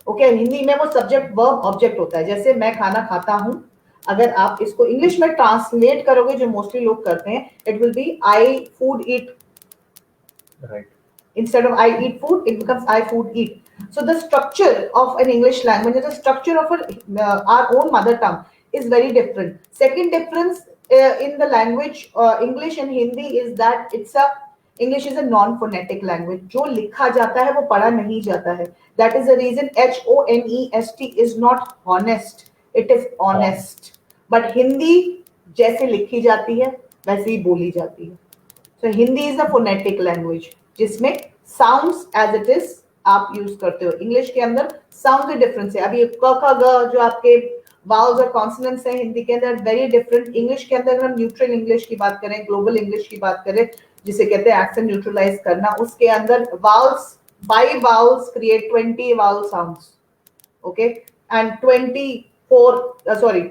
Okay, Hindi में वो subject, verb, object होता है. जैसे मैं खाना खाता हूँ, अगर आप इसको English में translate करोगे, जो mostly लोग करते हैं, it will be I food eat.
Right.
Instead of I eat food, it becomes I food eat. So the structure of an English language and the structure of our own mother tongue is very different. Second difference in the language English and Hindi is that English is a non-phonetic language. जो लिखा जाता है वो पढ़ा नहीं जाता है. That is the reason HONEST is not honest. It is honest. But Hindi जैसे लिखी जाती है वैसे ही बोली जाती है. So Hindi is a phonetic language जिसमें sounds as it is आप यूज करते हो. इंग्लिश के अंदर साउंड के डिफरेंस है. अभी क ख ग जो आपके वाउल्स और कॉन्सोनेंट्स हैं हिंदी के अंदर वेरी डिफरेंट. इंग्लिश के अंदर हम न्यूट्रल इंग्लिश की बात करें, ग्लोबल इंग्लिश की बात करें, जिसे कहते हैं एक्सेंट न्यूट्रलाइज करना, उसके अंदर vowels by vowels create 20 vowel sounds. Okay, and 24 sorry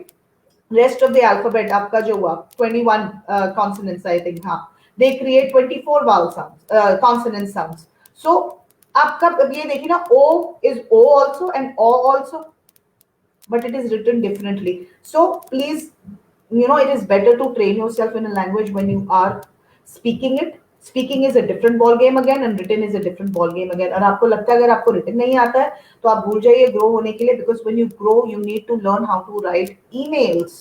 rest of the alphabet आपका जो हुआ 21 कॉन्सोनेंट्स आई थिंक, हाँ, they create 24 vowel sounds, consonant sounds. So आपका ये देखिए ना, o is o also and o also, but it is written differently. So please, it is better to train yourself in a language when you are speaking it. Speaking is a different ball game again and written is a different ball game again. और आपको लगता है अगर आपको written नहीं आता है तो आप भूल जाइए grow होने के लिए, because when you grow you need to learn how to write emails.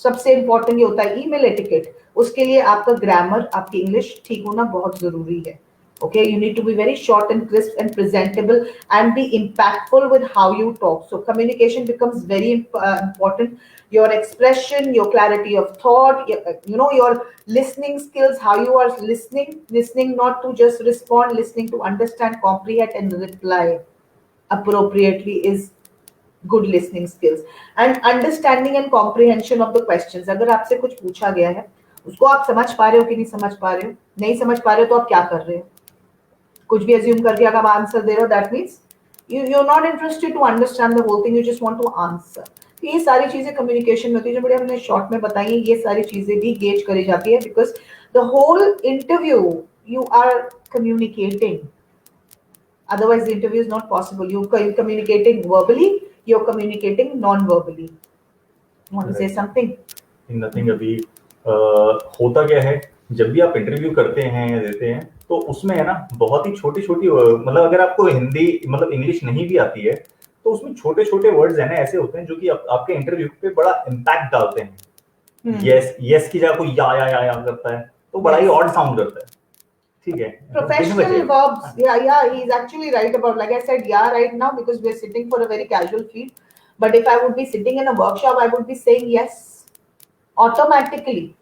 सबसे इंपॉर्टेंट ये होता है ईमेल एटिकेट. उसके लिए आपका ग्रामर, आपकी इंग्लिश ठीक होना बहुत जरूरी है. Okay, you need to be very short and crisp and presentable and be impactful with how you talk. So communication becomes very important. Your expression, your clarity of thought, your listening skills, how you are listening not to just respond, listening to understand, comprehend and reply appropriately is good listening skills. And understanding and comprehension of the questions. अगर आपसे कुछ पूछा गया है उसको आप समझ पा रहे हो कि नहीं समझ पा रहे हो, नहीं समझ पा रहे हो तो आप क्या कर रहे हो, कुछ भी assume करके अगर आप आंसर दे रहे हो, that means you're not interested to understand the whole thing, you just want to answer. तो ये सारी चीजें कम्युनिकेशन में होती है, जो बड़े हमने शॉर्ट में बताई है. ये सारी चीजें भी गेज करी जाती है because the whole interview you are communicating. Otherwise, the interview is not possible. You're communicating verbally, you're communicating non-verbally. You want to say something?
Nothing. अभी होता क्या है, जब भी आप इंटरव्यू करते हैं या देते हैं तो उसमें है ना बहुत ही छोटी छोटी, मतलब अगर आपको हिंदी मतलब इंग्लिश नहीं भी आती है तो उसमें छोटे छोटे वर्ड्स है ना ऐसे होते हैं जो कि आपके इंटरव्यू पे बड़ा इम्पैक्ट डालते हैं. यस की जगह कोई या करता है तो बड़ा ही ऑड साउंड करता है. ठीक है,
professional verbs, yeah, he's actually right about, like I said, yeah, right now because we're sitting for a very casual feel. But if I would be sitting in a workshop, I would be saying yes automatically.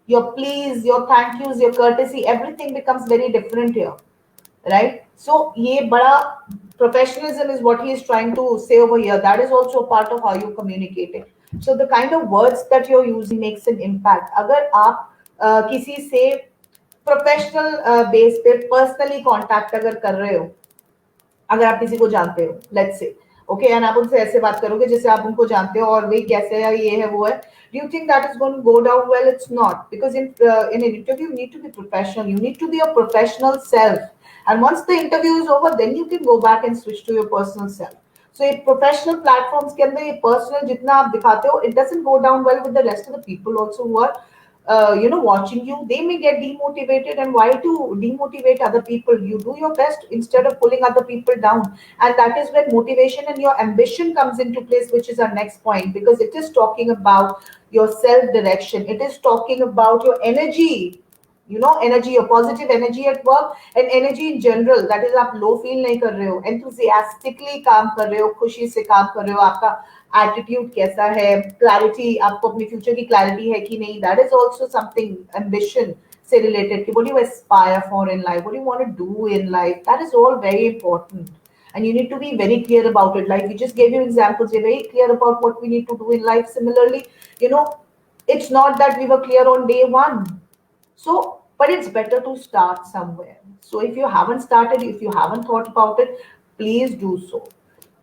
Your please, your thank yous, your courtesy, everything becomes very different here, right? So ye bada professionalism is what he is trying to say over here. That is also a part of how you communicate it. So the kind of words that you're using makes an impact. Agar aap kisi se professional base पे personally contact अगर कर रहे हो, अगर आप किसी को जानते हो, लेट्स से, okay, and आप उनसे ऐसे बात करोगे जैसे आप उनको जानते हो और वही कैसे है, ये है, वो है, do you think that is going to go down well? It's not, because in an interview you need to be professional, you need to be your professional self, and once the interview is over then you can go back and switch to your personal self. So ये professional platforms के अंदर ये personal जितना आप दिखाते हो, it doesn't go down well with the rest of the people also who are watching you. They may get demotivated, and why to demotivate other people? You do your best instead of pulling other people down, and that is when motivation and your ambition comes into place, which is our next point, because it is talking about your self direction, it is talking about your energy, energy, your positive energy at work and energy in general, that is आप low feel नहीं कर रहे हो, enthusiastically काम कर रहे हो, खुशी से काम कर रहे हो, आपका एटीट्यूड कैसा है, क्लैरिटी, आपको अपने फ्यूचर की क्लैरिटी है कि नहीं, that is also something, ambition से रिलेटेड कि what do you aspire for in life, what do you want to do in life, that is all very important. And you need to be very clear about it. Like we just gave you examples, we're very clear about what we need to do in life. Similarly, it's not that we were clear on day one. So, but it's better to start somewhere. So if you haven't started, if you haven't thought about it, please do so.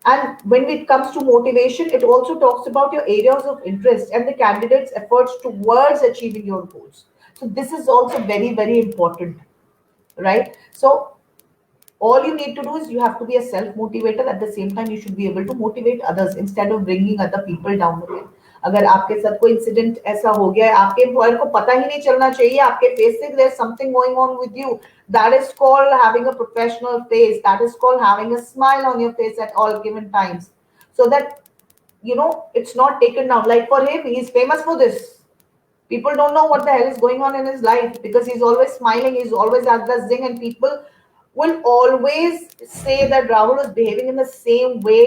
And when it comes to motivation, it also talks about your areas of interest and the candidate's efforts towards achieving your goals. So this is also very, very important, right? So all you need to do is you have to be a self motivator. At the same time, you should be able to motivate others instead of bringing other people down again. अगर आपके साथ कोई incident ऐसा हो गया है, आपके employer को पता ही नहीं चलना चाहिए आपके फेस से there's something going on with you, that is called having a professional face, that is called having a smile on your face at all given times, so that it's not taken down. Like for him, he's famous for this. People don't know what the hell is going on in his life because he's always smiling, he's always at the zing, and people will always say that Rahul is behaving in the same way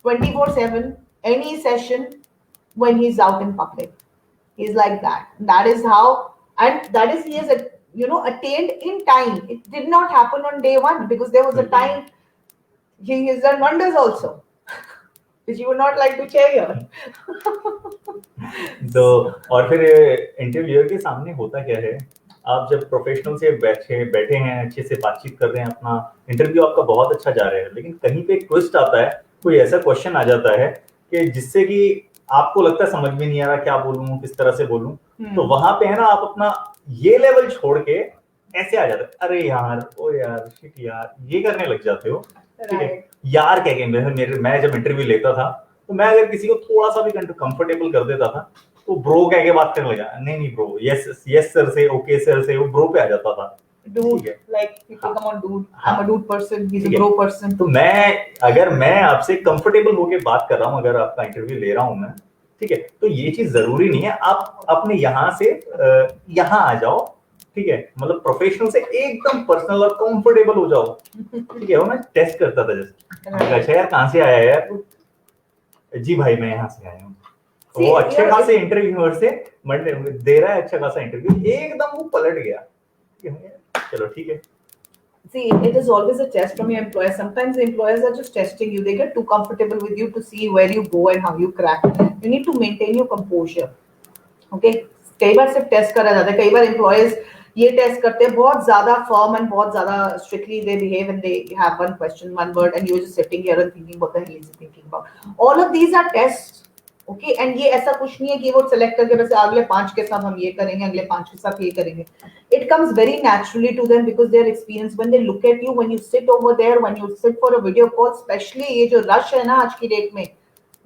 24/7, any session, when he's out in public. He's like that. That is how, and that is he has attained in time. It did not happen on day one, because there was a time he has done wonders also, which you would not like to share here.
तो और फिर interviewer के सामने होता क्या है, आप जब प्रोफेशनल से बैठे हैं, अच्छे से बातचीत कर रहे हैं, अपना इंटरव्यू आपका बहुत अच्छा जा रहा है, लेकिन कहीं पे एक ट्विस्ट आता है, कोई ऐसा क्वेश्चन आ जाता है कि जिससे कि आपको लगता है समझ में नहीं आ रहा क्या बोलूं, किस तरह से बोलूं, तो वहां पे है ना आप अपना ये लेवल छोड़ के ऐसे आ जाते हैं, अरे यार, ओ यार, शिट यार, ये करने लग जाते हो. ठीक है, यार कह के मैं जब इंटरव्यू लेता था, तो मैं अगर किसी को थोड़ा सा भी कंफर्टेबल कर देता था, तो ब्रो कह के बात करने लगा, नहीं ब्रो, यस सर से, ओके सर से, वो ब्रो पे आ जाता था.
Dude, like people come on dude. I'm a dude person. He's a bro person.
तो अगर मैं आपसे कंफर्टेबल होके बात कर रहा हूँ, अगर आपका इंटरव्यू ले रहा हूँ मैं, ठीक है, तो ये चीज जरूरी नहीं है आप अपने यहाँ से यहाँ आ जाओ. ठीक है, मतलब प्रोफेशनल से एकदम पर्सनल और कंफर्टेबल हो जाओ. ठीक है, वो मैं टेस्ट करता था जैसे, अच्छा यार कहाँ से आया यार, जी भाई मैं यहाँ से आया हूँ. वो अच्छे खासे इंटरव्यूअर से दे रहा है अच्छा खासा इंटरव्यू, एकदम वो पलट गया, चलो ठीक है.
See, it is always a test from your employer. Sometimes the employers are just testing you. They get too comfortable with you to see where you go and how you crack. You need to maintain your composure. Okay? कई बार सिर्फ test करा जाता है, कई बार employers ये test करते हैं बहुत ज्यादा firm and बहुत ज्यादा strictly they behave, and they have one question, one word, and you're just sitting here and thinking what the hell is he thinking about. All of these are tests. Okay, and ये ऐसा कुछ नहीं है कि वो select करके वैसे अगले 5 के साथ हम ये करेंगे, अगले 5 के साथ ये करेंगे. It comes very naturally to them because their experience, when they look at you, when you sit over there, when you sit for a video call, specially ये जो रश है ना आज की डेट में,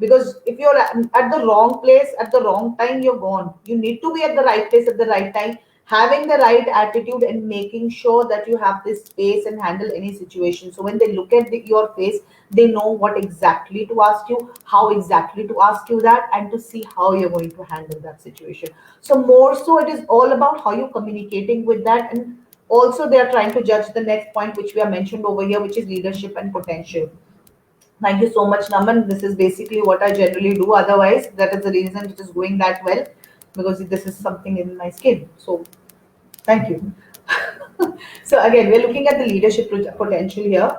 because if you're at the wrong place at the wrong time, you're gone. You need to be at the right place at the right time, having the right attitude and making sure that you have this space and handle any situation. So when they look at your face, they know what exactly to ask you, how exactly to ask you that, and to see how you're going to handle that situation. So more so, it is all about how you're communicating with that. And also they are trying to judge the next point, which we have mentioned over here, which is leadership and potential. Thank you so much, Naman. This is basically what I generally do. Otherwise, that is the reason it is going that well, because this is something in my skin. So thank you. So again, we're looking at the leadership potential here.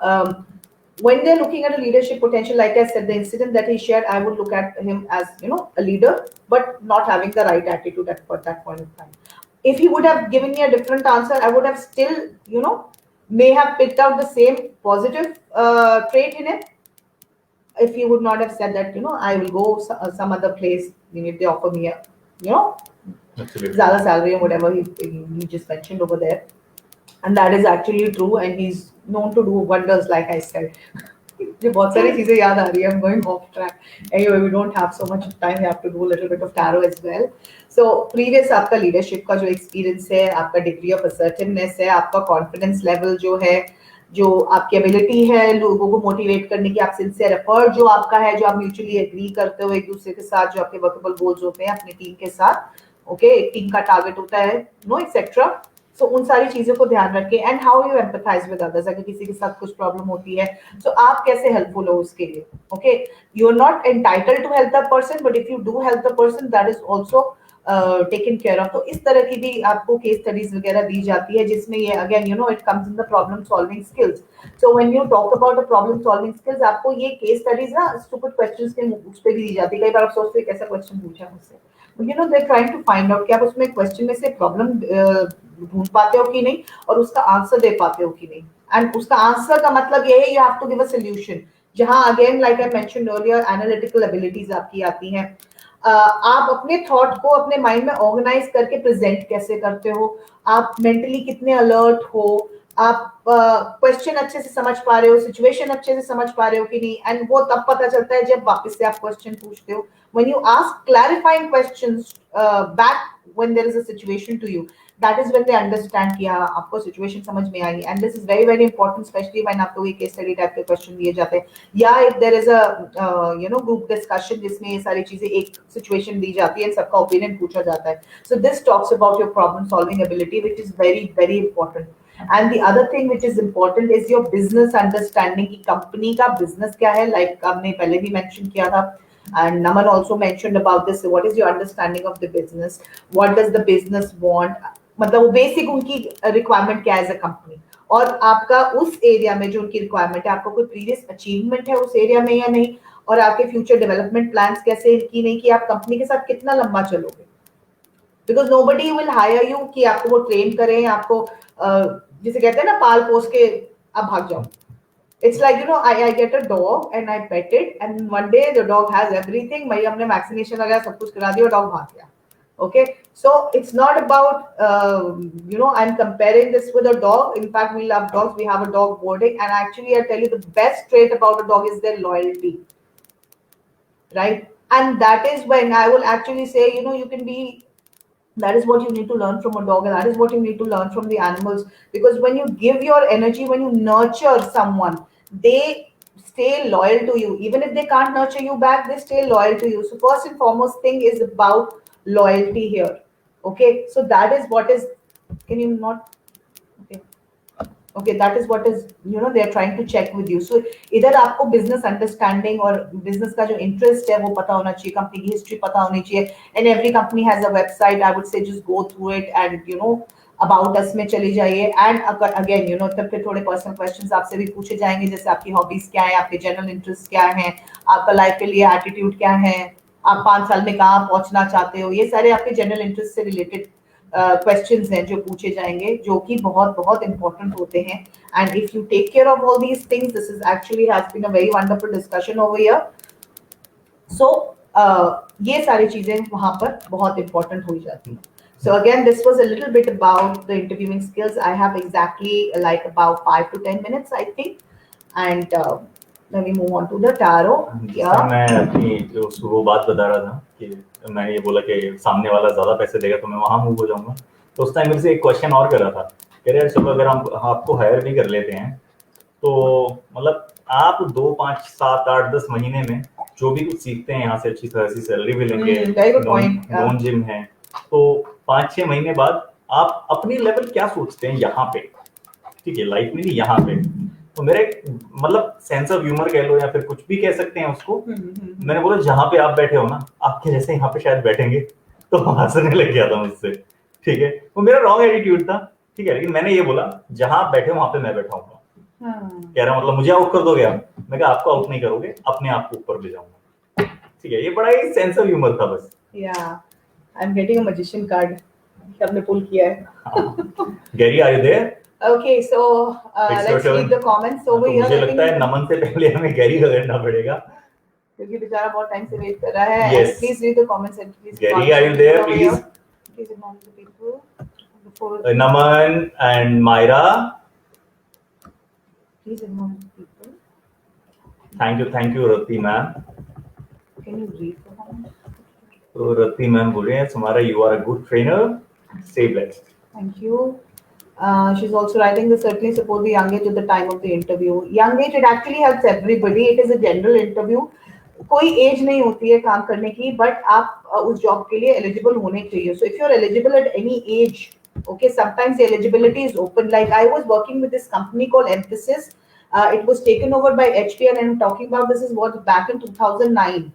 When they're looking at a leadership potential, like I said, the incident that he shared, I would look at him as, a leader, but not having the right attitude at that point of time. If he would have given me a different answer, I would have still, may have picked out the same positive trait in him. if you would not have said that, I will go some other place, if they offer me a,
Absolutely.
zyada salary or whatever he just mentioned over there. And that is actually true, and he's known to do wonders, like I said. मुझे बहुत सारी चीजें याद आ रही है. I'm going off track. Anyway, we don't have so much time. We have to do a little bit of tarot as well. So previous आपका leadership का जो experience है, आपका degree of assertiveness है, आपका confidence level जो है, जो आपकी ability है लोगों को motivate करने की, आप sincere effort जो आपका है, जो आप mutually agree करते हो एक दूसरे के साथ, जो आपके workable goals होते हैं अपनी team के साथ, okay, एक team का target होता है, etc. So उन सारी चीजों को ध्यान रखें. And how you empathise with others, अगर किसी के साथ कुछ प्रॉब्लम होती है तो आप कैसे हेल्पफुल हो उसके लिए. Okay, you are not entitled to help that person, but if you do help the person, that is also taken care of. तो इस तरह की भी आपको केस स्टडीज वगैरह दी जाती है, जिसमें ये again it comes in the problem solving skills. So when you talk about the problem solving skills, आपको ये केस स्टडीज ना स्टूपिड क्वेश्चंस के उस पे भी दी जाती है. कई बार आप सोचते हैं कैसा क्वेश्चन पूछा मुझसे, they're trying to find out कि आप उसमें क्वेश्चन में से प्रॉब्लम ढूंढ पाते हो कि नहीं, और उसका आंसर दे पाते हो कि नहीं. एंड उसका आंसर का मतलब ये है, you have to give a solution. जहां again like I mentioned earlier, analytical abilities आपकी आती हैं. आप अपने थॉट को अपने माइंड में ऑर्गेनाइज करके प्रेजेंट कैसे करते हो, आप मेंटली कितने अलर्ट हो, आप क्वेश्चन अच्छे से समझ पा रहे हो, सिचुएशन अच्छे से समझ पा रहे हो कि नहीं. एंड वो तब पता चलता है जब वापस से आप क्वेश्चन पूछते हो. When you ask clarifying questions back when there is a situation to you, that is when they understand कि हाँ आपको situation समझ में आई. And this is very very important, especially when आपको ये case study type के question दिए जाते हैं, या if there is a group discussion जिसमें ये सारी चीजें एक situation दी जाती है, सबका opinion पूछा जाता है. So this talks about your problem solving ability, which is very very important. And the other thing which is important is your business understanding कि company का business क्या है. Like हमने पहले भी mention किया था, and Naman also mentioned about this. What is your understanding of the business? What does the business want? मतलब वो basic उनकी requirement क्या है as a company, और आपका उस एरिया में जो उनकी रिक्वायरमेंट है, आपका कोई प्रीवियस अचीवमेंट है उस एरिया में या नहीं, और आपके फ्यूचर डेवलपमेंट प्लान्स कैसे की नहीं, कि आप कंपनी के साथ कितना लंबा चलोगे. Because nobody will hire you कि आपको वो ट्रेन करें, आपको जिसे कहते हैं ना पाल पोस के आप भाग जाओ. It's like, I get a dog and I pet it, and one day the dog has everything. मैं हमने vaccination वगैरह सब कुछ करा दिया, dog भाग गया. Okay, so it's not about I'm comparing this with a dog. In fact, we love dogs. We have a dog boarding, and actually, I tell you, the best trait about a dog is their loyalty, right? And that is when I will actually say, you can be. That is what you need to learn from a dog, and that is what you need to learn from the animals. Because when you give your energy, when you nurture someone, they stay loyal to you. Even if they can't nurture you back, they stay loyal to you. So first and foremost thing is about loyalty here. Okay, so that is what is. Can you not? Okay, that is what is they are trying to check with you. So इधर आपको business understanding और business का जो interest है वो पता होना चाहिए, company की history पता होनी चाहिए. And every company has a website. I would say just go through it and about us में चली जाइए. And again तब फिर थोड़े personal questions आपसे भी पूछे जाएंगे, जैसे आपकी hobbies क्या है, आपके general interests क्या हैं, आपका life के लिए attitude क्या है, आप 5 साल में कहाँ पहुंचना चाहते हो. ये सारे आपके general interest से related क्वेश्चंस हैं जो पूछे जाएंगे, जो कि बहुत बहुत इंपॉर्टेंट होते हैं. And if you take care of all these things, this is actually has been a very wonderful discussion over here. So ये सारी चीजें वहां पर बहुत इंपॉर्टेंट हो जाती हैं. So again, this was a little bit about the interviewing skills. I have exactly like about 5 to 10 minutes, I think. And let me move on to the tarot.
Yeah. मैं अपनी वो बात बता रहा था कि मैं ये बोला कि सामने वाला ज्यादा पैसे देगा तो मैं वहां मूव हो जाऊंगा. तो उस टाइम मेरे से एक क्वेश्चन और कर रहा था, कह रहे चलो अगर हम आपको हायर भी कर लेते हैं तो मतलब आप 2, 5, 7, 8, 10 महीने में जो भी कुछ सीखते हैं यहाँ से अच्छी तरह से सैलरी भी लेंगे, नॉन जिम है, तो 5-6 महीने बाद आप अपनी लेवल क्या सोचते हैं यहाँ पे, ठीक है, लाइफ में नहीं यहाँ पे. तो मेरे मतलब सेंस ऑफ ह्यूमर कह लो या फिर कुछ भी कह सकते हैं उसको. मैंने बोला जहाँ पे आप बैठे हो ना, आपके जैसे यहाँ पे शायद बैठेंगे, तो हंसने लग गया था मुझसे. ठीक है, वो मेरा रॉन्ग एटीट्यूड था, ठीक है, लेकिन मैंने ये बोला जहाँ आप बैठे हो वहां पे मैं बैठा हूँ. कह रहा मतलब मुझे आउट कर दोगे आप? मैं कहा आपको आउट नहीं करोगे, अपने आप को ऊपर ले जाऊंगा. ठीक है, ये बड़ा ही सेंस ऑफ ह्यूमर था बस.
I am getting a magician card आपने पुल किया है.
Gary are you there?
Okay, so let's read the comments over here.
मुझे लगता है नमन से पहले हमें गैरी का करना पड़ेगा.
क्योंकि बेचारा बहुत टाइम से वेट कर रहा है.
Yes.
Please read the comments and please.
Gary, are you there, please?
Please remind the people before.
Naman and Myra.
Please remind the people.
Thank you, Rati ma'am.
Can you read the comments?
तो रति ma'am बोल रहे हैं Samara, you are a good trainer. Stay blessed.
Thank you. She's also writing that certainly support the young age at the time of the interview. Young age, it actually helps everybody. It is a general interview. कोई as नहीं होती है काम करने की, but आप उस job के लिए एलिजिबल होने चाहिए. So if you're eligible at any age, okay, sometimes the eligibility is open. Like I was working with this company called Emphasis. It was taken over by HPL, and I'm talking about this is what back in 2009.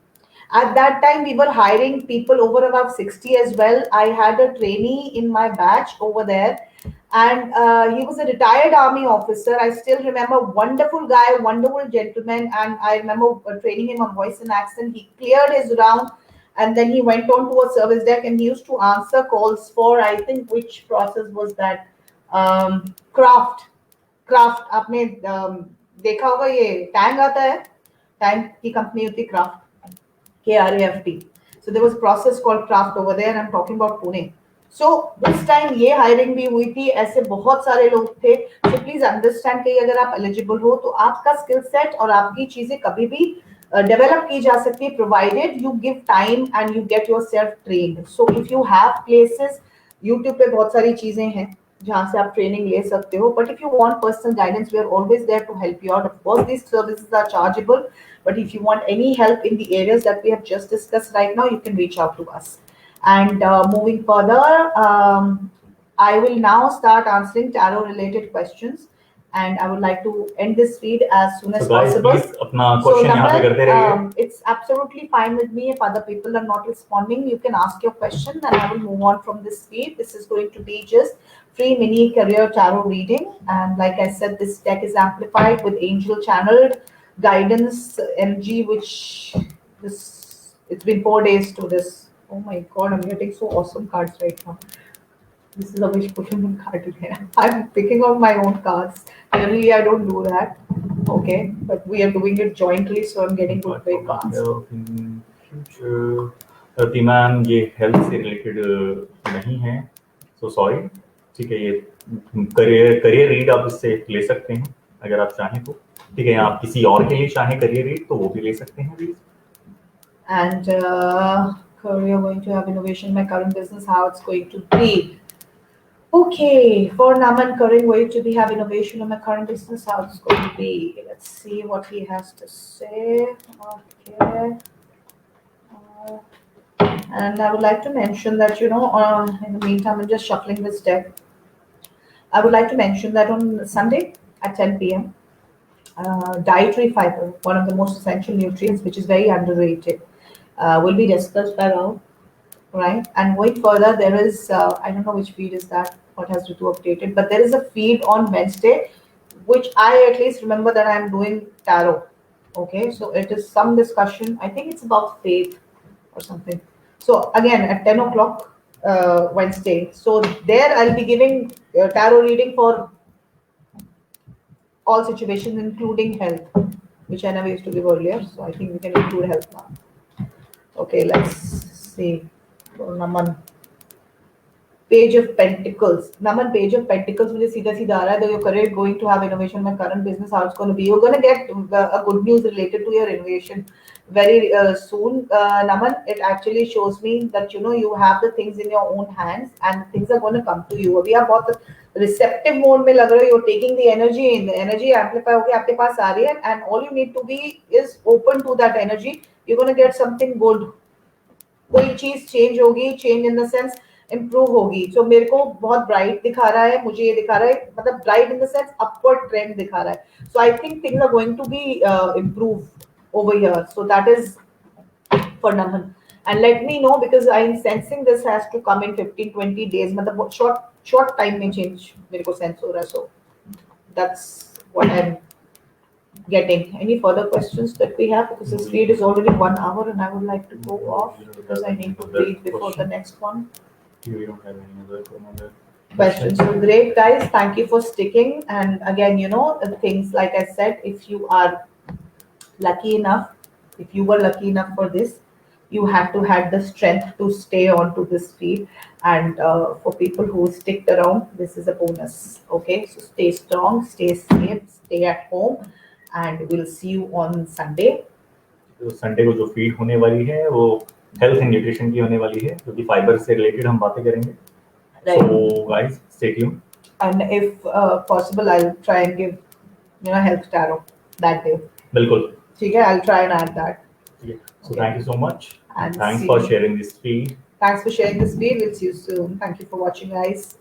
At that time, we were hiring people over above 60 as well. I had a trainee in my batch over there, and he was a retired army officer. I still remember, wonderful guy, wonderful gentleman, and I remember training him on voice and accent. He cleared his round, and then he went on to a service deck, and he used to answer calls for, I think, which process was that? Craft. आपने देखा होगा, ये Tang आता है, Tang की company होती है craft. KRAFT. So there was a process called Craft over there, and I'm talking about Pune. So this time ये hiring भी हुई थी, ऐसे बहुत सारे लोग थे. So please understand कि अगर आप eligible हो तो आपका skill set और आपकी चीजें कभी भी develop की जा सकती है, provided you give time and you get yourself trained. So if you have places, YouTube पे बहुत सारी चीजें हैं जहाँ से आप ट्रेनिंग ले सकते हो. But if you want personal guidance, we are always there to help you out. Of course, these services are chargeable, but if you want any help in the areas that we have just discussed right now, you can reach out to us. And moving further, I will now start answering tarot related questions, and I would like to end this feed as soon as possible.
Please, अपना question यहाँ पे करते रहिए.
It's absolutely fine with me if other people are not responding. You can ask your question, and I will move on from this feed. This is going to be just free mini career tarot reading, and like I said, this deck is amplified with angel channeled guidance energy, which it's been 4 days to this. Oh my god, I'm getting so awesome cards right now. This is a wish fulfillment card again. I'm picking out my own cards. Generally I don't do that, okay, but we are doing it jointly, so I'm getting good big cards.
Future Rati ma'am, ये health से related नहीं है, so sorry. ठीक है, ये career read आप इससे ले सकते हैं अगर आप चाहें तो. ठीक है, आप किसी और के लिए चाहें करियर रीड तो वो भी ले सकते हैं please.
And career, going to have innovation, my current business, how it's going to be. Okay, for Naman, career going to be have innovation in my current business, how it's going to be. Let's see what he has to say. Okay. And I would like to mention that, in the meantime, I'm just shuffling this deck. I would like to mention that on Sunday at 10 p.m., dietary fiber, one of the most essential nutrients, which is very underrated, will be discussed by Rahul, right? And going further, there is, I don't know which feed is that, what has to do updated, but there is a feed on Wednesday, which I at least remember that I'm doing tarot. Okay, so it is some discussion. I think it's about faith or something. So again, at 10 o'clock Wednesday. So there I'll be giving tarot reading for all situations, including health, which I never used to give earlier. So I think we can include health now. Okay, let's see. So Naman, Page of Pentacles. Naman, Page of Pentacles, मुझे सीधा सीधा आ रहा है that your career going to have innovation. My current business, how it's going to be. You're going to get a good news related to your innovation very soon. Naman, it actually shows me that you have the things in your own hands and things are going to come to you. अभी आप बहुत receptive mode में लग रहे हो. You're taking the energy in. The energy amplify होके आपके पास आ रही है, and all you need to be is open to that energy. You're going to get something good. कोई चीज चेंज होगी, change in the sense improve होगी. सो मेरे को बहुत ब्राइट दिखा रहा है, मुझे ये दिखा रहा है, मतलब bright in the sense upward trend दिखा रहा है. So I think things are going to be improve over here. So that is for Naman. And let me know, because I am sensing this has to come in 15-20 days. मतलब short time में change मेरे को sense हो रहा है. So that's what I'm getting. Any further questions that we have, because this feed is already 1 hour and I would like to go off because I need to read before the next one.
We don't have any other
Questions. So great, guys, thank you for sticking. And again, things like I said, if you are lucky enough if you were lucky enough for this, you had to had the strength to stay on to this field. And for people who sticked around, this is a bonus. Okay, so stay strong, stay safe, stay at home, and we'll see you on Sunday.
तो Sunday को जो feed होने वाली है वो health and nutrition की होने वाली है, क्योंकि फाइबर से रिलेटेड हम बातें करेंगे.
Right.
So guys, stay tuned.
And if possible, I'll try and give health tarot that day.
बिल्कुल.
ठीक है, I'll try and add that.
Okay. So
Okay.
thank you so much.
And
Thanks
see
for
you.
sharing this feed.
Thanks for sharing this video. We'll see you soon. Thank you for watching, guys.